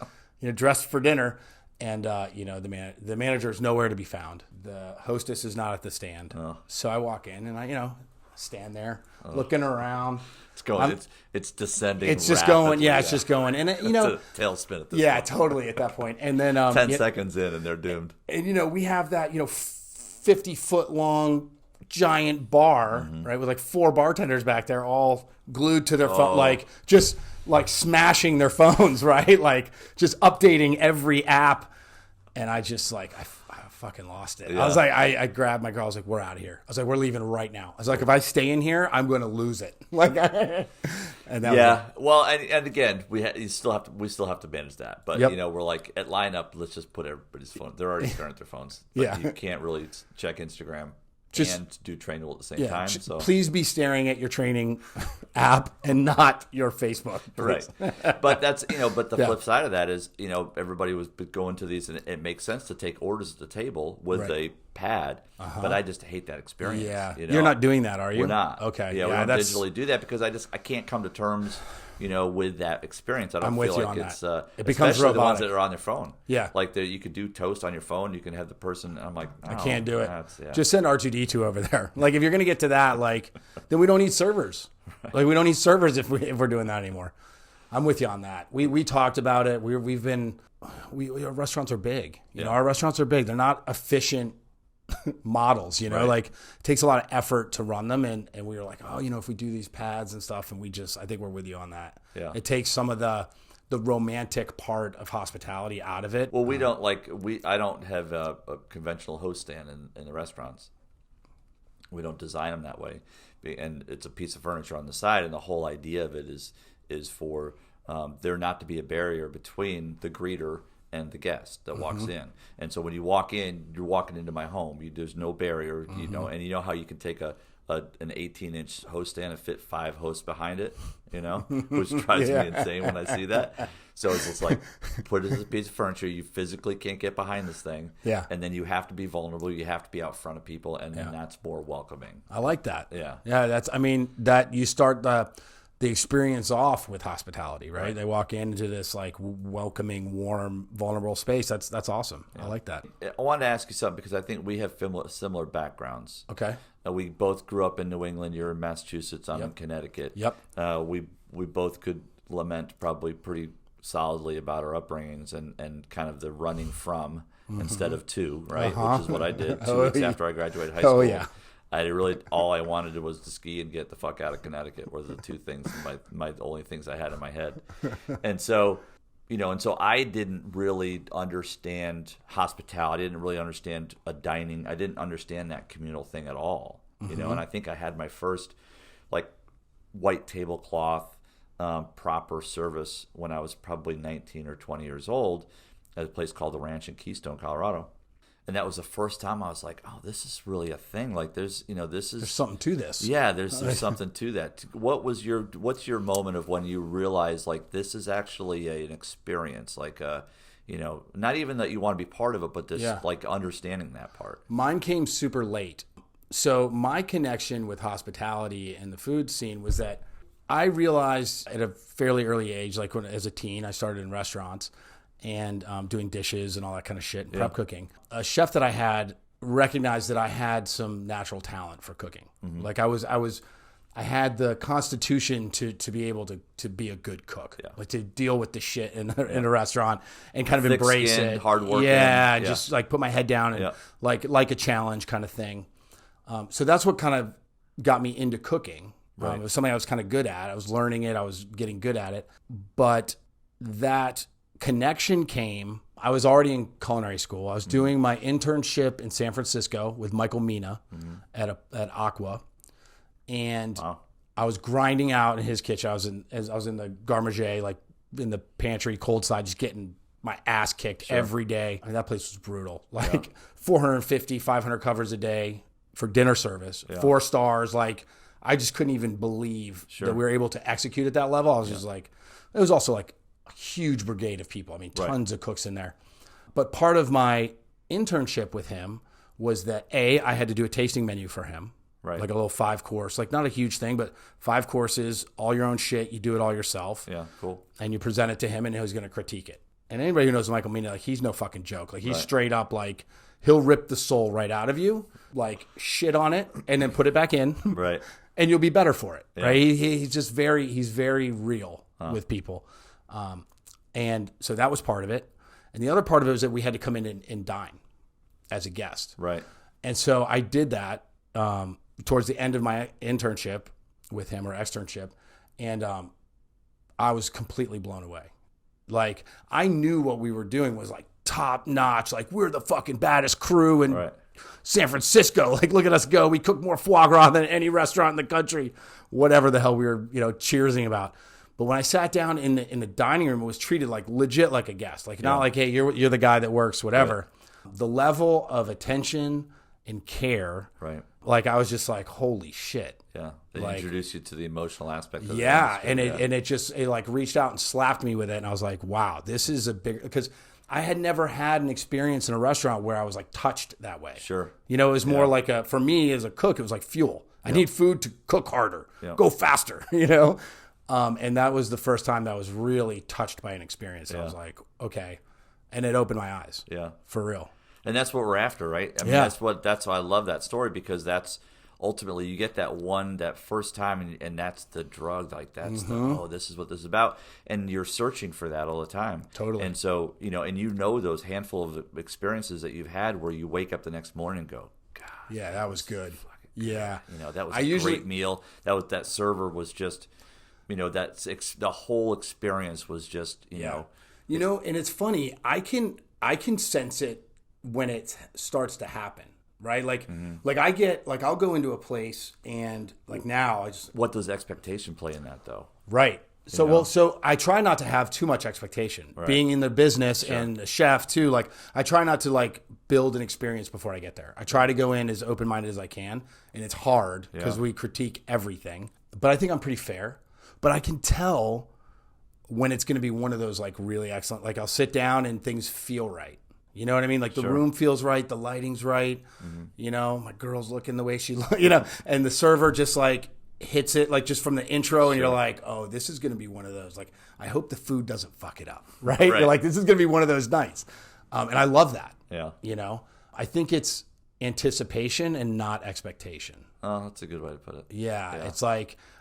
dressed for dinner. And, the manager is nowhere to be found. The hostess is not at the stand. Oh. So I walk in and I, stand there looking around. It's going, it's descending. It's just going. Yeah, it's just going. And, it's a tailspin at this point. Yeah, totally at that point. And then 10 seconds in and they're doomed. And, we have that, 50-foot long giant bar, right, with like 4 bartenders back there, all glued to their phone, like just like smashing their phones, right, like just updating every app. And I just like I fucking lost it. I was like, I grabbed my girl. I was like, we're out of here. I was like, we're leaving right now. I was like, if I stay in here, I'm going to lose it. Like, and that well, and again, we still have to manage that. But we're like at lineup, let's just put everybody's phone. They're already staring at their phones. But you can't really check Instagram. And do Trainual at the same time. So please be staring at your training app and not your Facebook. Right. But that's but the flip side of that is everybody was going to these, and it makes sense to take orders at the table with a pad. But I just hate that experience. Yeah. You're not doing that, are you? We're not. Okay. Yeah, we don't digitally do that because I can't come to terms. With that experience, I don't feel like it's it becomes especially robotic. The ones that are on their phone. Yeah, like you could do toast on your phone. You can have the person. I'm like, I can't do it. Just send R2D2 over there. Like if you're gonna get to that, like then we don't need servers. Like we don't need servers if we're doing that anymore. I'm with you on that. We talked about it. Our restaurants are big. Our restaurants are big. They're not efficient models, like it takes a lot of effort to run them. And we were like, oh, if we do these pads and stuff, and I think we're with you on that. Yeah. It takes some of the romantic part of hospitality out of it. Well, I don't have a conventional host stand in the restaurants. We don't design them that way. And it's a piece of furniture on the side. And the whole idea of it is for there not to be a barrier between the greeter and the guest that walks in. And so when you walk in, you're walking into my home. There's no barrier, and you know how you can take an 18-inch host stand and fit 5 hosts behind it, which drives me insane when I see that. So it's just like, put it as a piece of furniture. You physically can't get behind this thing. Yeah. And then you have to be vulnerable. You have to be out front of people, and then that's more welcoming. I like that. Yeah. Yeah, that you start the experience off with hospitality, right? They walk into this like welcoming, warm, vulnerable space. That's awesome. Yeah. I like that. I wanted to ask you something because I think we have similar backgrounds. Okay. We both grew up in New England. You're in Massachusetts. I'm in Connecticut. Yep. We both could lament probably pretty solidly about our upbringings and kind of the running from instead of to, right? Which is what I did 2 weeks after I graduated high school. Oh, yeah. All I wanted was to ski and get the fuck out of Connecticut were the two things, my only things I had in my head. And so, I didn't really understand hospitality. I didn't really understand dining. I didn't understand that communal thing at all, and I think I had my first like white tablecloth proper service when I was probably 19 or 20 years old at a place called the Ranch in Keystone, Colorado. And that was the first time I was like, oh, this is really a thing. Like there's something to this. Yeah, there's something to that. What's your moment of when you realize like this is actually an experience, like not even that you want to be part of it, but this like understanding that part. Mine came super late. So my connection with hospitality and the food scene was that I realized at a fairly early age, like as a teen, I started in restaurants and doing dishes and all that kind of shit, and prep cooking. A chef that I had recognized that I had some natural talent for cooking. Like I had the constitution to be able to be a good cook, like to deal with the shit in a restaurant and kind of embrace it. Hard work. Just like put my head down and like a challenge kind of thing. So that's what kind of got me into cooking. It was something I was kind of good at. I was learning it. I was getting good at it. But that connection came. I was already in culinary school. I was doing my internship in San Francisco with Michael Mina at Aqua, and I was grinding out in his kitchen. I was in the garde manger, like in the pantry, cold side, just getting my ass kicked every day. I mean, that place was brutal. Like 450, 500 covers a day for dinner service, 4 stars. Like I just couldn't even believe that we were able to execute at that level. I was just like, it was also like a huge brigade of people. I mean, tons of cooks in there. But part of my internship with him was that I had to do a tasting menu for him. Right. Like a little 5-course, like not a huge thing, but 5 courses, all your own shit. You do it all yourself. Yeah, cool. And you present it to him and he was going to critique it. And anybody who knows Michael Mina, like he's no fucking joke. Like he's straight up like, he'll rip the soul right out of you, like shit on it and then put it back in. Right. And you'll be better for it. Yeah. Right. He's very real with people. And so that was part of it. And the other part of it was that we had to come in and dine as a guest. Right. And so I did that towards the end of my internship with him or externship. And I was completely blown away. Like I knew what we were doing was like top notch. Like we're the fucking baddest crew in San Francisco. Like look at us go. We cook more foie gras than any restaurant in the country. Whatever the hell we were, cheersing about. But when I sat down in the dining room, it was treated like legit like a guest. Like not like, hey, you're the guy that works, whatever. Right. The level of attention and care. Right. Like I was just like, holy shit. Yeah. They introduced you to the emotional aspect of it. And it like reached out and slapped me with it. And I was like, wow, this is a big, because I had never had an experience in a restaurant where I was like touched that way. Sure. It was more like for me as a cook, it was like fuel. I need food to cook harder, go faster, and that was the first time that I was really touched by an experience. I was like, okay. And it opened my eyes. Yeah. For real. And that's what we're after, right? I mean, that's why I love that story, because that's ultimately you get that first time and that's the drug. Like that's this is what this is about. And you're searching for that all the time. Totally. And so, and those handful of experiences that you've had where you wake up the next morning and go, God. Yeah, that was good. Yeah. That was a great meal. That server was just, the whole experience was just, know. And it's funny. I can sense it when it starts to happen. Right, I'll go into a place and now I just what does expectation play in that though? Right. So I try not to have too much expectation. Right. Being in the business and a chef too, I try not to build an experience before I get there. I try to go in as open minded as I can, and it's hard because we critique everything. But I think I'm pretty fair. But I can tell when it's going to be one of those really excellent. I'll sit down and things feel right. You know what I mean? The room feels right, the lighting's right. Mm-hmm. My girl's looking the way she and the server just hits it just from the intro, and you're like, oh, this is going to be one of those. I hope the food doesn't fuck it up, right? You're like, this is going to be one of those nights, and I love that. Yeah, I think it's anticipation and not expectation. Oh, that's a good way to put it. Yeah. It's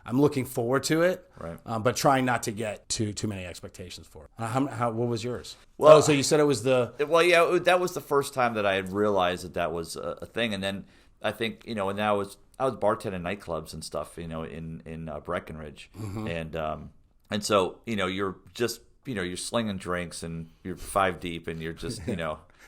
I'm looking forward to it, right? But trying not to get too many expectations for it. What was yours? Well, so you said it was that was the first time that I had realized that was a thing, and then I think and I was bartending nightclubs and stuff, in Breckenridge, mm-hmm. and so you're just you're slinging drinks and you're 5 deep and you're just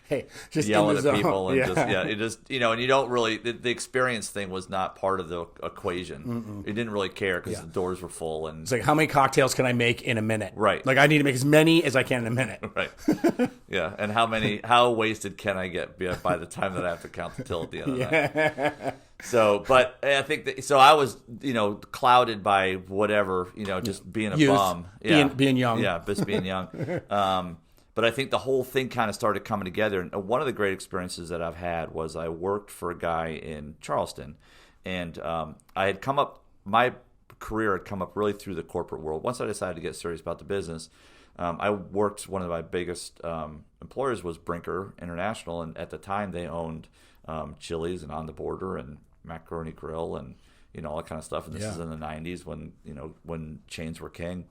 Hey, just yelling at people and and you don't really the experience thing was not part of the equation. Mm-mm. You didn't really care because the doors were full and it's how many cocktails can I make in a minute? Right. I need to make as many as I can in a minute. Right. Yeah, and how wasted can I get by the time that I have to count the till at the end of the night? So, but I think so I was, clouded by whatever, just being a youth, bum. Being young. Yeah, just being young. But I think the whole thing kind of started coming together. And one of the great experiences that I've had was I worked for a guy in Charleston. And I had my career had come up really through the corporate world. Once I decided to get serious about the business, I worked, one of my biggest employers was Brinker International. And at the time they owned Chili's and On the Border and Macaroni Grill and, all that kind of stuff. And this is in the 90s when chains were king.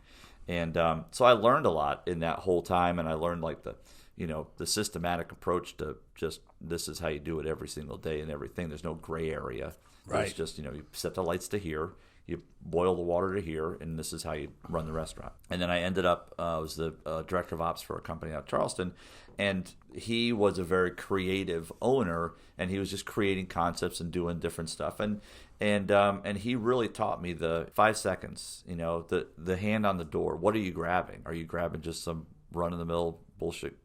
And so I learned a lot in that whole time, and I learned the systematic approach to just this is how you do it every single day and everything. There's no gray area. Right. It's just you set the lights to here, you boil the water to here, and this is how you run the restaurant. And then I ended up I was the director of ops for a company out of Charleston, and he was a very creative owner, and he was just creating concepts and doing different stuff. And he really taught me the 5 seconds, the hand on the door. What are you grabbing? Are you grabbing just some run-of-the-mill bullshit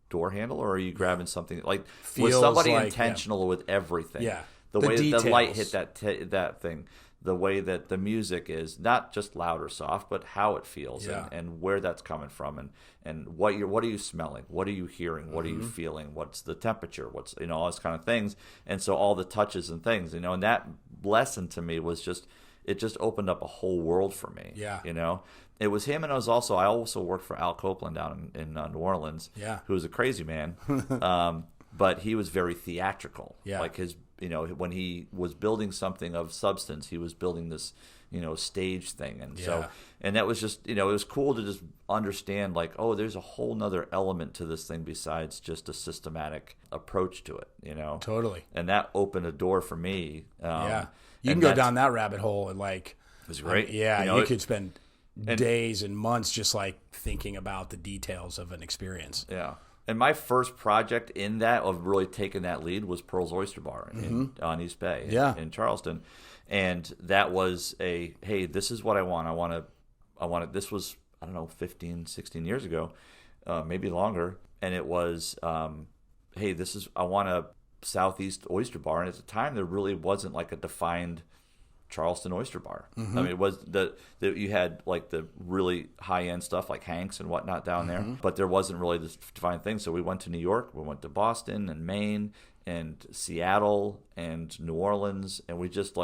door handle, or are you grabbing something was somebody intentional with everything? Yeah, the way that the light hit that thing, the way that the music is not just loud or soft, but how it feels and where that's coming from, and what are you smelling? What are you hearing? What are you feeling? What's the temperature? What's all those kind of things, and so all the touches and things, and that lesson to me was it just opened up a whole world for me. Yeah. It was him, and I also worked for Al Copeland down in New Orleans. Yeah. Who was a crazy man, but he was very theatrical. Yeah. Like his, when he was building something of substance, he was building this, stage thing, and so, and that was just, it was cool to just understand, there's a whole nother element to this thing besides just a systematic approach to it, Totally. And that opened a door for me. You can go down that rabbit hole and it was great. You could spend days and months just thinking about the details of an experience. Yeah. And my first project in that of really taking that lead was Pearl's Oyster Bar on East Bay in Charleston. And that was hey, this is what I want. I want this was, 15, 16 years ago, maybe longer. And it was, hey, I want a Southeast Oyster Bar. And at the time, there really wasn't a defined Charleston Oyster Bar. Mm-hmm. I mean, it was you had the really high end stuff like Hank's and whatnot down there, but there wasn't really this defined thing. So we went to New York, we went to Boston and Maine and Seattle and New Orleans, and we just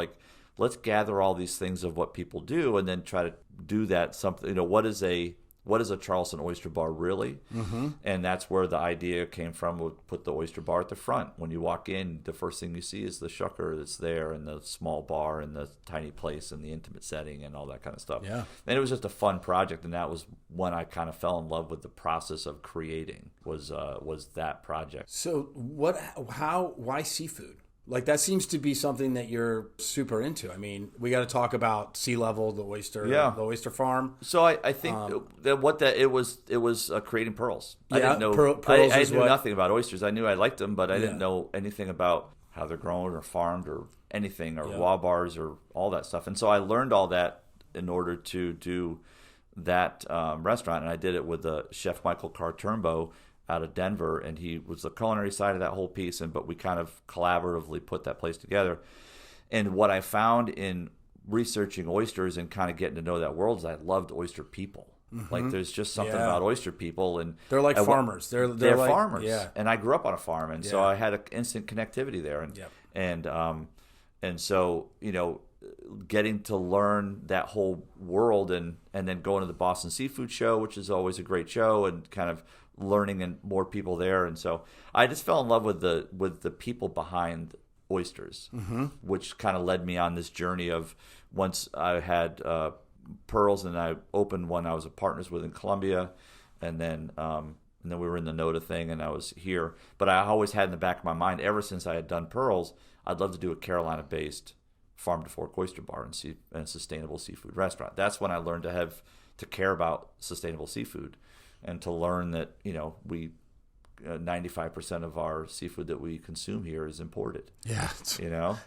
let's gather all these things of what people do and then try to do that something. What is a Charleston Oyster Bar really? Mm-hmm. And that's where the idea came from. We'll put the oyster bar at the front. When you walk in, the first thing you see is the shucker that's there and the small bar and the tiny place and the intimate setting and all that kind of stuff. Yeah. And it was just a fun project, and that was when I kind of fell in love with the process of creating was that project. So why seafood? Like that seems to be something that you're super into. I mean, we got to talk about Sea Level, the oyster farm. So I think that it was creating pearls. Yeah, I didn't know. Pearls I knew nothing about oysters. I knew I liked them, but I didn't know anything about how they're grown or farmed or anything or raw bars or all that stuff. And so I learned all that in order to do that restaurant, and I did it with Chef Michael Carr-Turnbow out of Denver, and he was the culinary side of that whole piece, but we kind of collaboratively put that place together. And what I found in researching oysters and kind of getting to know that world is I loved oyster people. Mm-hmm. Like there's just something about oyster people, and they're like farmers. They're like, farmers. Yeah. And I grew up on a farm, and so I had an instant connectivity there. And so getting to learn that whole world, and then going to the Boston Seafood Show, which is always a great show, and kind of learning and more people there. And so I just fell in love with the people behind oysters, which kind of led me on this journey of once I had pearls, and I opened one I was partners with in Colombia, and then we were in the NODA thing, and I was here. But I always had in the back of my mind, ever since I had done pearls, I'd love to do a Carolina-based farm to fork oyster bar and a sustainable seafood restaurant. That's when I learned to care about sustainable seafood, and to learn that we 95% of our seafood that we consume here is imported. Yeah,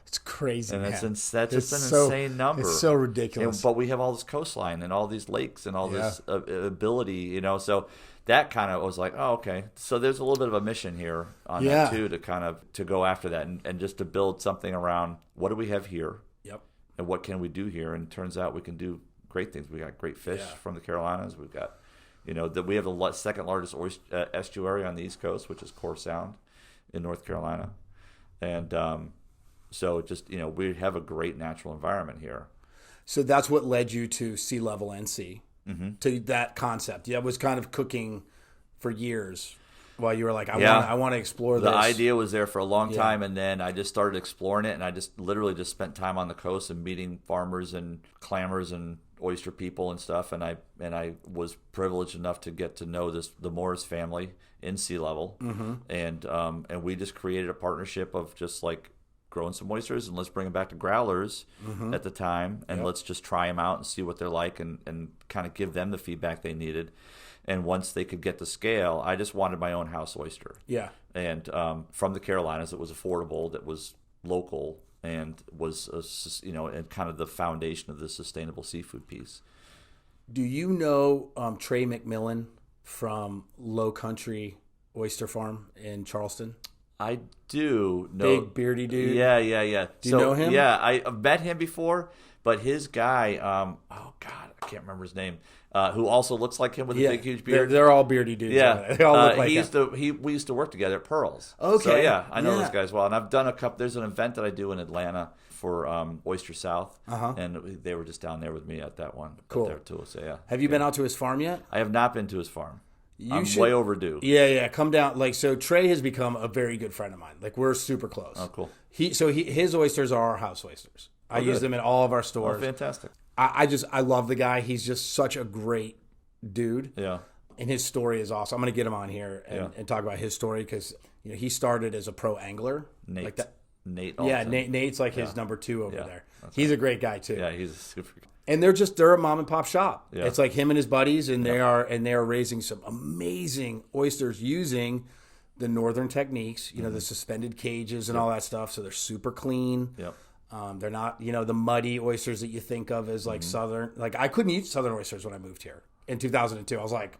it's crazy, and man. that's just an insane number. It's so ridiculous. But we have all this coastline and all these lakes and all this ability, So that kind of was like, oh, okay. So there's a little bit of a mission here on that too, to kind of to go after that and just to build something around what do we have here, and what can we do here. And it turns out we can do great things. We got great fish from the Carolinas. We've got that we have the second largest estuary on the East Coast, which is Core Sound in North Carolina. And so just, we have a great natural environment here. So that's what led you to Sea Level NC, to that concept. Yeah, it was kind of cooking for years while you were like, I want to explore this. The idea was there for a long time, and then I just started exploring it, and I just literally just spent time on the coast and meeting farmers and clammers and oyster people and stuff, and I was privileged enough to get to know the Morris family in Sea Level, and we just created a partnership of just like growing some oysters, and let's bring them back to growlers at the time, and let's just try them out and see what they're like, and kind of give them the feedback they needed. And once they could get to scale, I just wanted my own house oyster. Yeah, and from the Carolinas, it was affordable, that was local, and was and kind of the foundation of the sustainable seafood piece. Do you know Trey McMillan from Low Country Oyster Farm in Charleston? I do know. Big beardy dude. Yeah. Do you know him? Yeah, I've met him before, but his guy, I can't remember his name, who also looks like him with a big, huge beard. They're all beardy dudes. Yeah, they all look like him. We used to work together at Pearls. Okay. So yeah, I know those guys well, and I've done a couple. There's an event that I do in Atlanta for Oyster South, and they were just down there with me at that one. Cool. There too. So yeah. Have you been out to his farm yet? I have not been to his farm. I'm way overdue. Yeah. Come down. So Trey has become a very good friend of mine. Like we're super close. Oh, cool. His oysters are our house oysters. I use them in all of our stores. Oh, fantastic. I love the guy. He's just such a great dude. Yeah. And his story is awesome. I'm going to get him on here and talk about his story, because he started as a pro angler. Nate. Like that. Nate. Yeah, Nate's like his number 2 over there. He's a great guy too. Yeah, he's a super. And they're a mom and pop shop. Yeah. It's like him and his buddies, and they are raising some amazing oysters using the northern techniques. The suspended cages and all that stuff. So they're super clean. Yep. They're not the muddy oysters that you think of as like southern. Like I couldn't eat southern oysters when I moved here in 2002. I was like,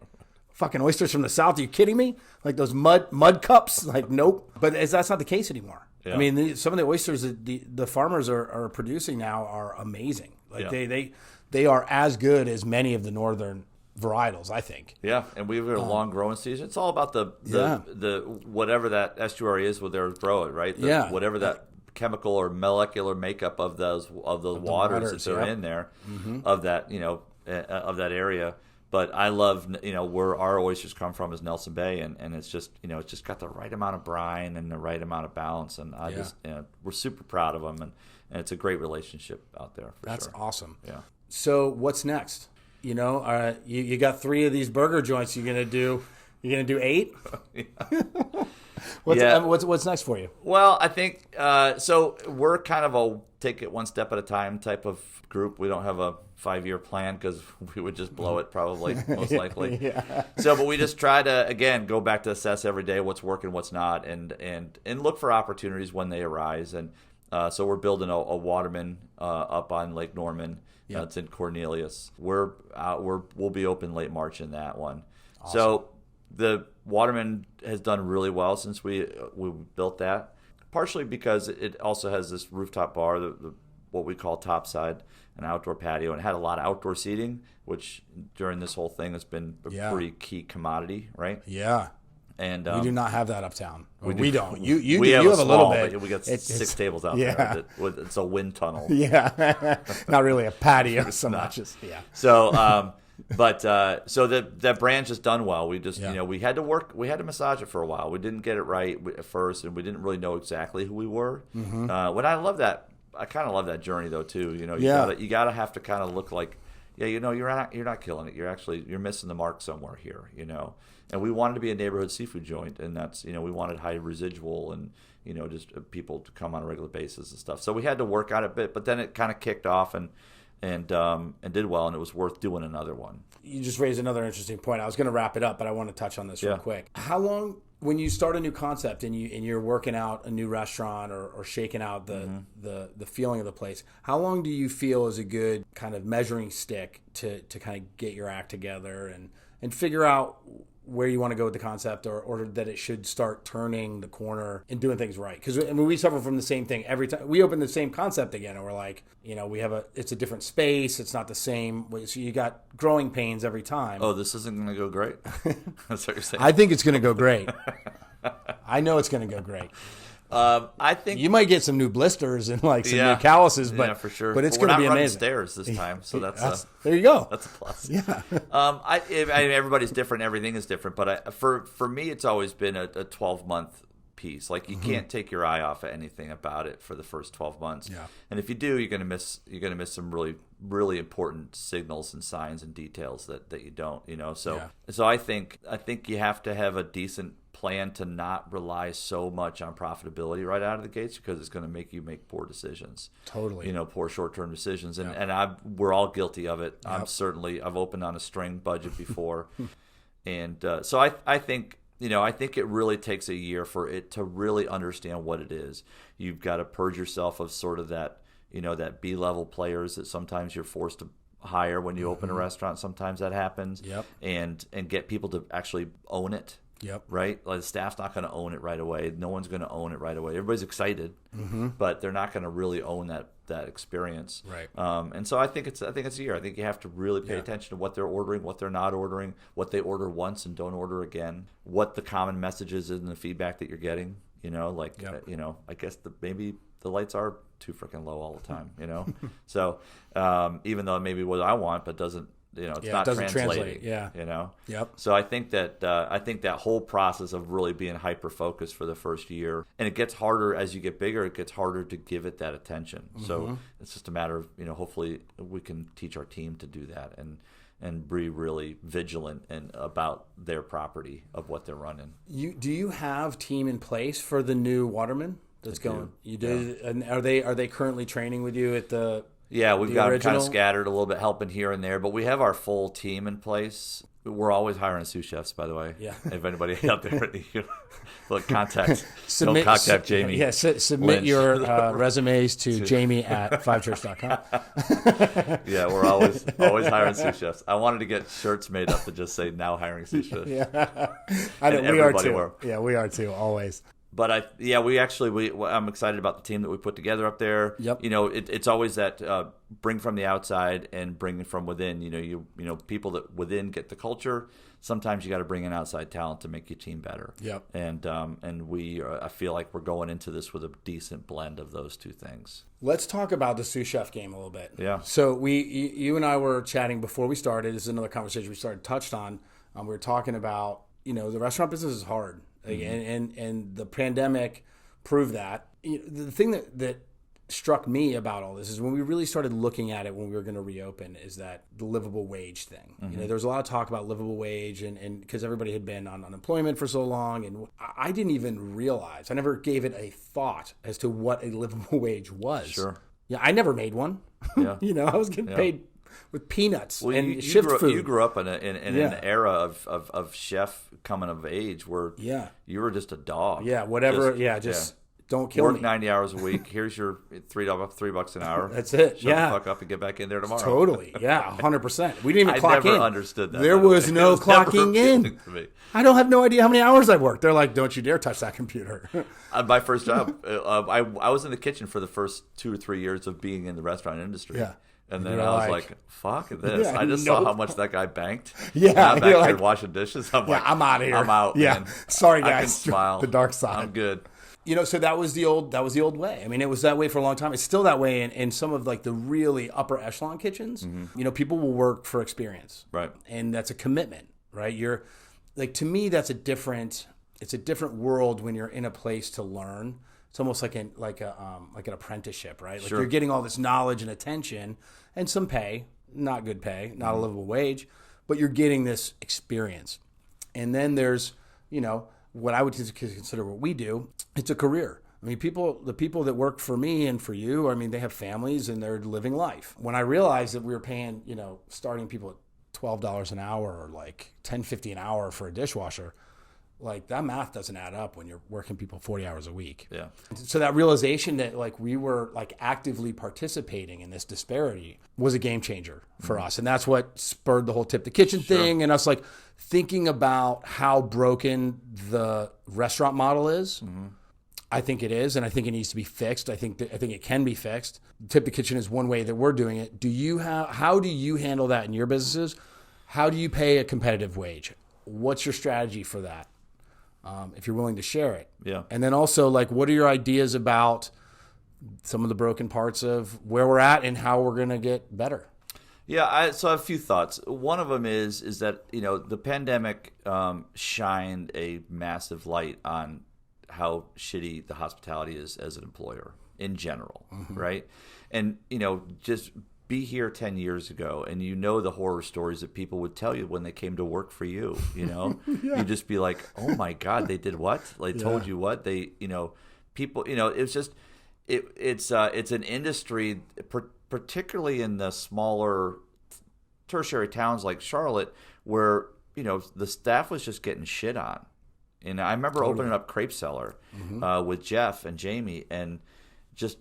fucking oysters from the south? Are you kidding me? Like those mud cups? Like nope. But that's not the case anymore. Yeah. I mean, some of the oysters that the farmers are producing now are amazing. Like they are as good as many of the northern varietals, I think. Yeah, and we've got a long growing season. It's all about the whatever that estuary is where they're growing, right? Whatever that chemical or molecular makeup of those waters that they're in there, of that of that area. But I love where our oysters come from is Nelson Bay, and it's just it's just got the right amount of brine and the right amount of balance, and we're super proud of them, and it's a great relationship out there. That's awesome. Yeah. So what's next? You got 3 of these burger joints. You're gonna do 8? What's next for you? Well, I think so. We're kind of a take it one step at a time type of group. We don't have a 5-year plan because we would just blow it probably, most likely. Yeah. So, but we just try to again go back to assess every day what's working, what's not, and look for opportunities when they arise. And so we're building a Waterman up on Lake Norman. Yep. It's in Cornelius. We'll be open late March in that one. Awesome. So the Waterman has done really well since we built that. Partially because it also has this rooftop bar, the what we call topside, an outdoor patio, and it had a lot of outdoor seating, which during this whole thing has been a pretty key commodity, right? Yeah. And we do not have that uptown. We don't. You have a little bit. But we got 6 tables out there. It's a wind tunnel. Yeah. Not really a patio so much as So, so that brand's just done well. We just we had to massage it for a while. We didn't get it right at first, and we didn't really know exactly who we were. Mm-hmm. When I love that, I kind of love that journey though too. You gotta have to kind of look like, you're not killing it. You're missing the mark somewhere here. And we wanted to be a neighborhood seafood joint, and that's we wanted high residual and just people to come on a regular basis and stuff. So we had to work on it a bit, but then it kind of kicked off and did well, and it was worth doing another one. You just raised another interesting point. I was going to wrap it up, but I want to touch on this real quick. How long, when you start a new concept and you're working out a new restaurant or shaking out the feeling of the place, how long do you feel is a good kind of measuring stick to kind of get your act together and figure out where you want to go with the concept or that it should start turning the corner and doing things right? Because we suffer from the same thing every time we open the same concept again, and we're like, it's a different space, it's not the same, so you got growing pains every time. Oh, this isn't going to go great? That's what you're saying. I think it's going to go great. I know it's going to go great. I think you might get some new blisters and some new calluses, but for sure. But it's going to be amazing. Stairs this time, so that's there you go. That's a plus. Yeah. Everybody's different. Everything is different. But for me, it's always been a 12-month piece. Like you can't take your eye off of anything about it for the first 12 months. Yeah. And if you do, you're gonna miss some really really important signals and signs and details that you don't. So I think you have to have a decent plan to not rely so much on profitability right out of the gates, because it's going to make you make poor decisions. Totally. Poor short-term decisions. And we're all guilty of it. Yep. I've opened on a string budget before. And so I think it really takes a year for it to really understand what it is. You've got to purge yourself of sort of that, that B-level players that sometimes you're forced to hire when you open a restaurant. Sometimes that happens. Yep. And get people to actually own it. Yep. Right? Like the staff's not going to own it right away. No one's going to own it right away. Everybody's excited, but they're not going to really own that experience. Right. And so I think it's a year. I think you have to really pay attention to what they're ordering, what they're not ordering, what they order once and don't order again, what the common messages is and the feedback that you're getting. I guess maybe the lights are too freaking low all the time. So even though maybe what I want, but doesn't. It's not translating. Yeah. Yep. So I think that whole process of really being hyper focused for the first year, and it gets harder as you get bigger. It gets harder to give it that attention. So it's just a matter of hopefully we can teach our team to do that and be really vigilant and about their property of what they're running. Do you have team in place for the new Waterman that's going? You do, and are they currently training with you at the? Yeah, we've got them kind of scattered a little bit, helping here and there, but we have our full team in place. We're always hiring sous chefs, by the way. Yeah. If anybody out there, contact Jamie. Yeah, submit your resumes to Jamie at fivechurch.com. Yeah, we're always hiring sous chefs. I wanted to get shirts made up that just say "Now hiring sous chefs." Yeah, I know, we are too. Yeah, we are too. Always. But I'm excited about the team that we put together up there. Yep. It's always that bring from the outside and bring from within. People that within get the culture. Sometimes you got to bring in outside talent to make your team better. Yep. And I feel like we're going into this with a decent blend of those two things. Let's talk about the sous chef game a little bit. Yeah. So you and I were chatting before we started. This is another conversation we touched on. We were talking about the restaurant business is hard. And the pandemic proved that. The thing that struck me about all this is when we really started looking at it when we were going to reopen is that the livable wage thing. You know, there was a lot of talk about livable wage and because everybody had been on unemployment for so long, and I didn't even realize, I never gave it a thought as to what a livable wage was. Sure. Yeah, I never made one. Yeah. You know, I was getting paid with peanuts and you shift grew up, food. You grew up in an era of chef coming of age where you were just a dog. Yeah, whatever. Just don't kill work me. 90 hours a week. Here's your $3 an hour. That's it. Shut the fuck up and get back in there tomorrow. Totally. Yeah, 100%. We didn't even clock in. I never understood that. There was no clocking in. I don't have no idea how many hours I worked. They're like, don't you dare touch that computer. My first job, I was in the kitchen for the first 2 or 3 years of being in the restaurant industry. Yeah. And then I was like, fuck this. I just saw how much that guy banked. Yeah. And I'm back here washing dishes. I'm like, I'm out of here. I'm out, man. Sorry, guys. I can smile. The dark side. I'm good. You know, so that was the old way. I mean, it was that way for a long time. It's still that way in some of like the really upper echelon kitchens. You know, people will work for experience. Right. And that's a commitment, right? You're like, to me, it's a different world when you're in a place to learn. It's almost like an apprenticeship, right? Like you're getting all this knowledge and attention and some pay, not good pay, not a livable wage, but you're getting this experience. And then there's, you know, what I would consider what we do, it's a career. I mean, the people that work for me and for you, I mean, they have families and they're living life. When I realized that we were paying, you know, starting people at $12 an hour or like $10.50 an hour for a dishwasher, like that math doesn't add up when you're working people 40 hours a week. Yeah. So that realization that like we were like actively participating in this disparity was a game changer for us. And that's what spurred the whole tip the kitchen thing. And us like thinking about how broken the restaurant model is. I think it is. And I think it needs to be fixed. I think it can be fixed. Tip the kitchen is one way that we're doing it. How do you handle that in your businesses? How do you pay a competitive wage? What's your strategy for that? If you're willing to share it. Yeah. And then also, like, what are your ideas about some of the broken parts of where we're at and how we're going to get better? Yeah, so I have a few thoughts. One of them is that, you know, the pandemic shined a massive light on how shitty the hospitality is as an employer in general, right? And, you know, just be here 10 years ago and you know the horror stories that people would tell you when they came to work for you, you know? You'd just be like, oh my God, they did what? They told you what? They, you know, people, you know, it's just, it's an industry, particularly in the smaller tertiary towns like Charlotte, where, you know, the staff was just getting shit on. And I remember opening up Crepe Cellar with Jeff and Jamie, and just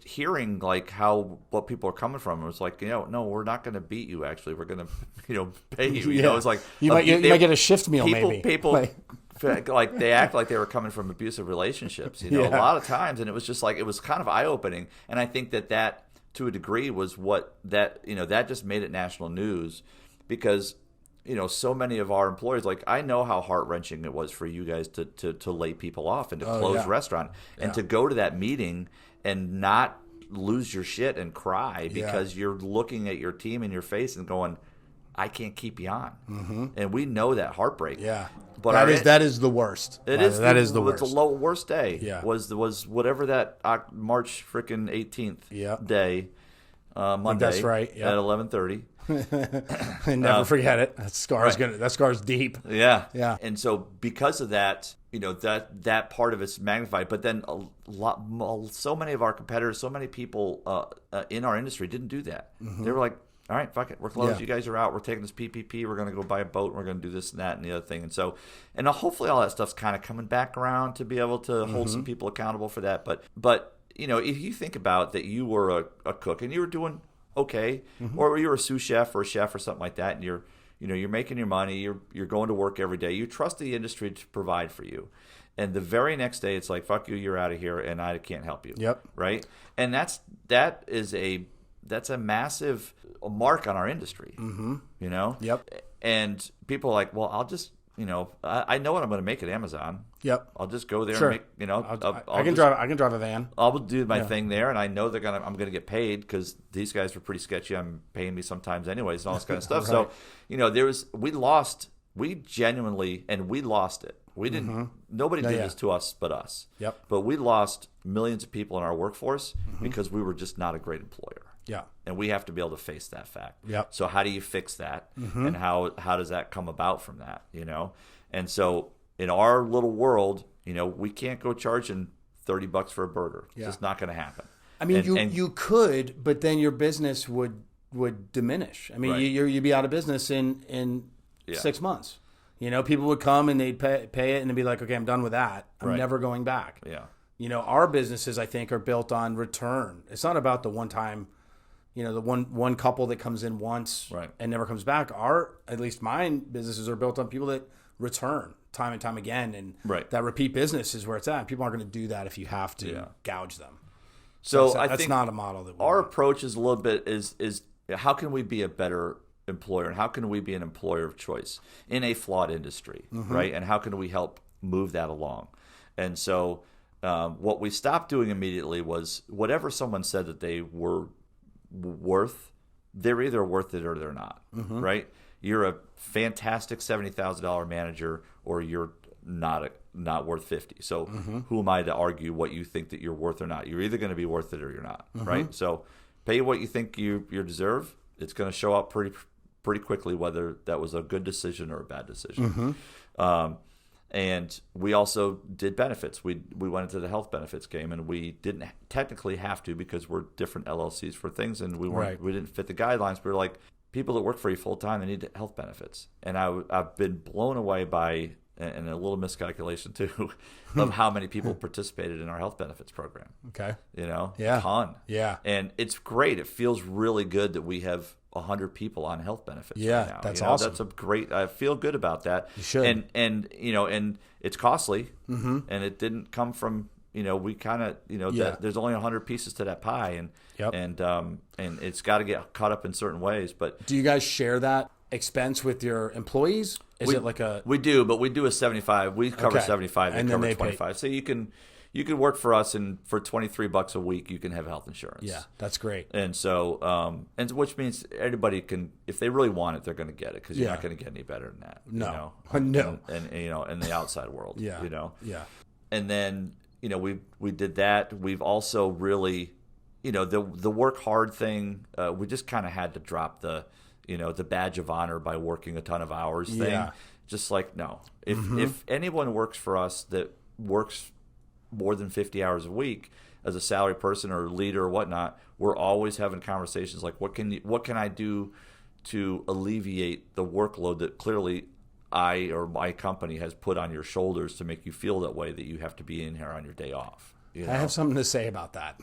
hearing like what people are coming from. It was like, you know, no, we're not going to beat you. Actually, we're going to, you know, pay you. You know, it's like you might get a shift meal. People like they act like they were coming from abusive relationships. You know, a lot of times, and it was just like it was kind of eye opening. And I think that to a degree was what that just made it national news, because, you know, so many of our employees, like, I know how heart-wrenching it was for you guys to lay people off and to close restaurant and to go to that meeting and not lose your shit and cry because you're looking at your team in your face and going, I can't keep you on. And we know that heartbreak. Yeah. But that is the worst. That is the worst. It's the worst day. Was whatever that March freaking 18th day, Monday. That's right. At 11:30. Never forget it. That scar's deep. Yeah. And so because of that, you know, that part of it's magnified. But then so many of our competitors, so many people in our industry didn't do that. They were like, all right, fuck it, we're closed. You guys are out. We're taking this PPP. We're going to go buy a boat. And we're going to do this and that and the other thing. And so, and hopefully all that stuff's kind of coming back around to be able to hold some people accountable for that. But you know, if you think about that, you were a cook and you were doing okay, or you're a sous chef or a chef or something like that, and you're making your money, you're going to work every day, you trust the industry to provide for you, and the very next day it's like, fuck you, you're out of here and I can't help you. Right? And that's a massive mark on our industry. You know? And people are like, well, I'll just, you know, I know what I'm going to make at Amazon. I'll just go there and make, you know, I can drive a van. I'll do my thing there, and I know I'm going to get paid because these guys were pretty sketchy. I'm paying me sometimes anyways, and all this kind of stuff. So, you know, we genuinely, and we lost it. We didn't. Nobody did this to us but us. Yep. But we lost millions of people in our workforce because we were just not a great employer. Yeah. And we have to be able to face that fact. Yep. So how do you fix that? And how does that come about from that? And so in our little world, we can't go charging $30 for a burger. It's just not going to happen. I mean, you could, but then your business would diminish. I mean, Right. you'd be out of business in 6 months. People would come and they'd pay it and they'd be like, okay, I'm done with that. I'm never going back. Yeah. Our businesses, I think, are built on return. It's not about the one time, the one couple that comes in once and never comes back. At least mine businesses are built on people that return time and time again. And that repeat business is where it's at. People aren't going to do that if you have to gouge them. So I I that's think not a model that we our want. approach is a little bit is how can we be a better employer and how can we be an employer of choice in a flawed industry, right? And how can we help move that along? And so what we stopped doing immediately was whatever someone said that they were worth, they're either worth it or they're not, right? You're a fantastic $70,000 manager or you're not worth 50. So who am I to argue what you think that you're worth or not? You're either going to be worth it or you're not, right? So pay what you think you deserve. It's going to show up pretty quickly whether that was a good decision or a bad decision. And we also did benefits. We went into the health benefits game, and we didn't technically have to because we're different LLCs for things, and we didn't fit the guidelines. But we're like, people that work for you full time, they need health benefits. And I've been blown away by, and a little miscalculation too, of how many people participated in our health benefits program. Okay. A ton. Yeah. And it's great. It feels really good that we have 100 people on health benefits Yeah, right now. that's awesome. That's a great. I feel good about that. You should. And it's costly, and it didn't come from. We kind of that there's only 100 pieces to that pie, and it's got to get caught up in certain ways. But do you guys share that expense with your employees? It like a we do, but we do a 75. We cover 75, and they then cover they 25. So you can work for us, and for $23 a week, you can have health insurance. Yeah, that's great. And so, and which means anybody can, if they really want it, they're going to get it because you're not going to get any better than that. No, no. And in the outside world, Yeah. And then we did that. We've also really, the work hard thing. We just kind of had to drop the badge of honor by working a ton of hours thing. Yeah. Just like no, if anyone works for us that works more than 50 hours a week as a salary person or leader or whatnot, we're always having conversations like, what can I do to alleviate the workload that clearly I or my company has put on your shoulders to make you feel that way, that you have to be in here on your day off. I have something to say about that.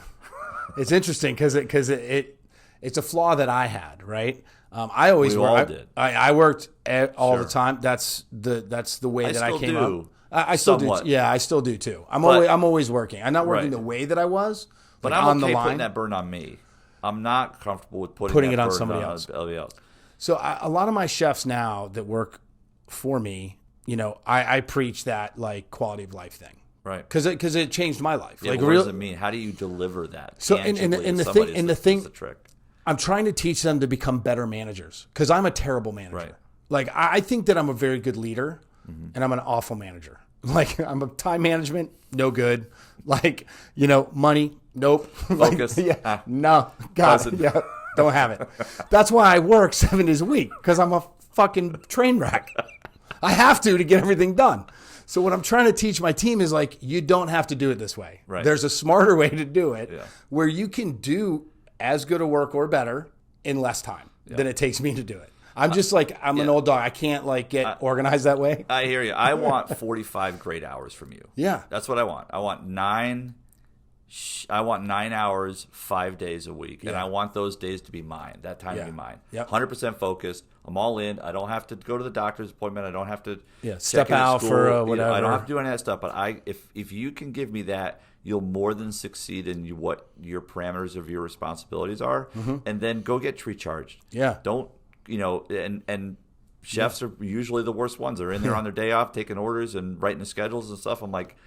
It's interesting because it's a flaw that I had, right? I always worked. I worked all the time. That's the way that I came up. I still do. Yeah, I still do too. I'm always working. I'm not working the way that I was, but like I'm on okay the line. Putting that burden on me. I'm not comfortable with putting it that on burden somebody on else. Somebody else. So a lot of my chefs now that work for me, I preach that like quality of life thing. Right. Because it changed my life. Yeah, like, what does it mean? How do you deliver that? So and the thing, the trick. I'm trying to teach them to become better managers because I'm a terrible manager. Right. Like I think that I'm a very good leader, and I'm an awful manager. Like I'm a time management, no good. Like money, nope. Focus. No, got it. Yeah, don't have it. That's why I work 7 days a week because I'm a fucking train wreck. I have to get everything done. So what I'm trying to teach my team is like, you don't have to do it this way. Right. There's a smarter way to do it where you can do as good a work or better in less time than it takes me to do it. I'm just like, I'm an old dog. I can't get organized that way. I hear you. I want 45 great hours from you. Yeah. That's what I want. I want 9 hours, 5 days a week. And I want those days to be mine, that time to be mine. Yep. 100% focused. I'm all in. I don't have to go to the doctor's appointment. I don't have to step out for whatever. I don't have to do any of that stuff. But if you can give me that, you'll more than succeed in what your parameters of your responsibilities are. And then go get tree charged. Yeah. Don't, and chefs are usually the worst ones. They're in there on their day off taking orders and writing the schedules and stuff. I'm like,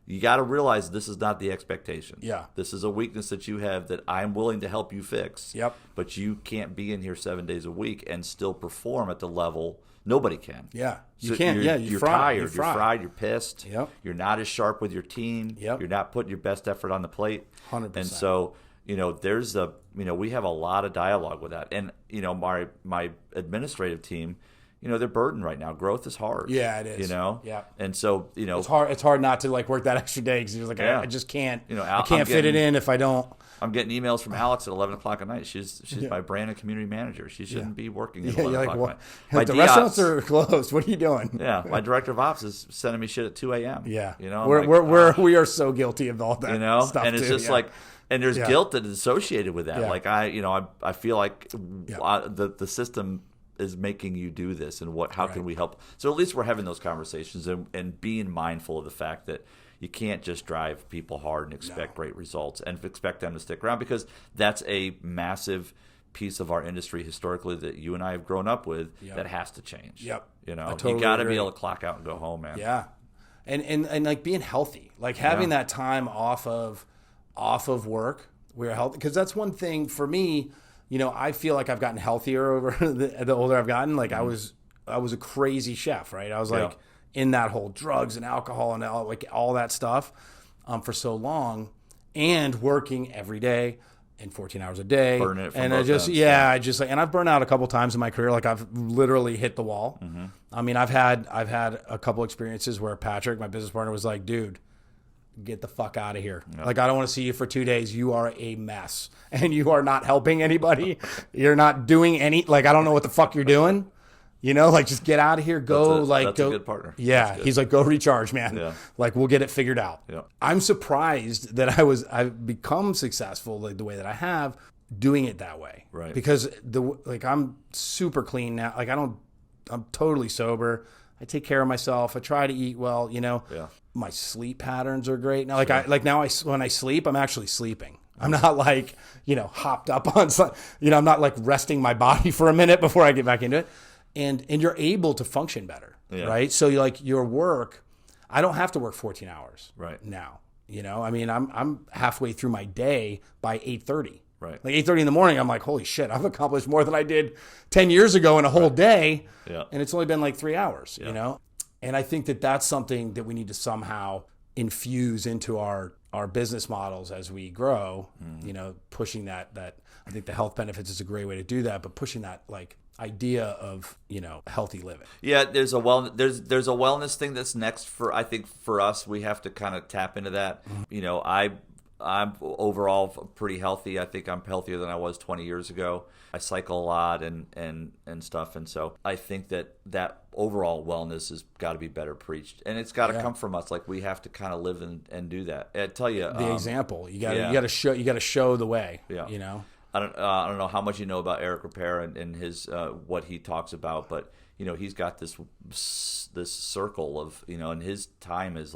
you got to realize this is not the expectation. Yeah. This is a weakness that you have that I'm willing to help you fix. Yep. But you can't be in here 7 days a week and still perform at the level nobody can. Yeah. You So can't. You're tired. You're fried. You're pissed. Yep. You're not as sharp with your team. Yep. You're not putting your best effort on the plate. 100%. And so, we have a lot of dialogue with that. And, my administrative team, they're burdened right now. Growth is hard. Yeah, it is. Yeah. And so, It's hard not to work that extra day because you're like, I just can't. I can't fit it in if I don't. I'm getting emails from Alex at 11 o'clock at night. She's my brand and community manager. She shouldn't be working at 11 o'clock at night. The restaurants are closed. What are you doing? Yeah, my director of ops is sending me shit at 2 a.m. Yeah, we are so guilty of all that. Stuff and it's too. just and there's guilt that is associated with that. Yeah. Like I feel like the system is making you do this, and how can we help? So at least we're having those conversations and being mindful of the fact that you can't just drive people hard and expect great results and expect them to stick around, because that's a massive piece of our industry historically that you and I have grown up with that has to change. Yep. You got to be able to clock out and go home, man. Yeah. And like being healthy, like having that time off of work, we're healthy, because that's one thing for me. I feel like I've gotten healthier over the older I've gotten. Like I was a crazy chef, right? I was like in that whole drugs and alcohol and all that stuff for so long, and working every day and 14 hours a day. Burn it from and both ends. And I've burned out a couple times in my career. Like I've literally hit the wall. Mm-hmm. I mean, I've had a couple experiences where Patrick, my business partner, was like, dude, get the fuck out of here. Like, I don't want to see you for 2 days. You are a mess and you are not helping anybody. You're not doing I don't know what the fuck you're doing. Just get out of here. Go. That's a good partner. Yeah. He's like, go recharge, man. Yeah. We'll get it figured out. Yeah. I'm surprised that I've become successful the way that I have doing it that way. Right. Because I'm super clean now. I'm totally sober. I take care of myself. I try to eat well, Yeah. My sleep patterns are great. Now, when I sleep, I'm actually sleeping. I'm not hopped up on I'm not resting my body for a minute before I get back into it. And you're able to function better, right? So your work, I don't have to work 14 hours now. I mean, I'm halfway through my day by 8:30. Right. 8:30 in the morning, I'm like, holy shit, I've accomplished more than I did 10 years ago in a whole day. Yeah. And it's only been 3 hours, And I think that that's something that we need to somehow infuse into our business models as we grow, pushing that I think the health benefits is a great way to do that, but pushing that idea of healthy living. Yeah, there's a wellness thing that's next I think for us. We have to kind of tap into that. Mm-hmm. I'm overall pretty healthy. I think I'm healthier than I was 20 years ago. I cycle a lot and stuff, and so I think that overall wellness has got to be better preached, and it's got to come from us. We have to kind of live and do that. I tell you, the example. You got to show the way. Yeah. I don't know how much you know about Eric Repair and his what he talks about, but he's got this circle of and his time is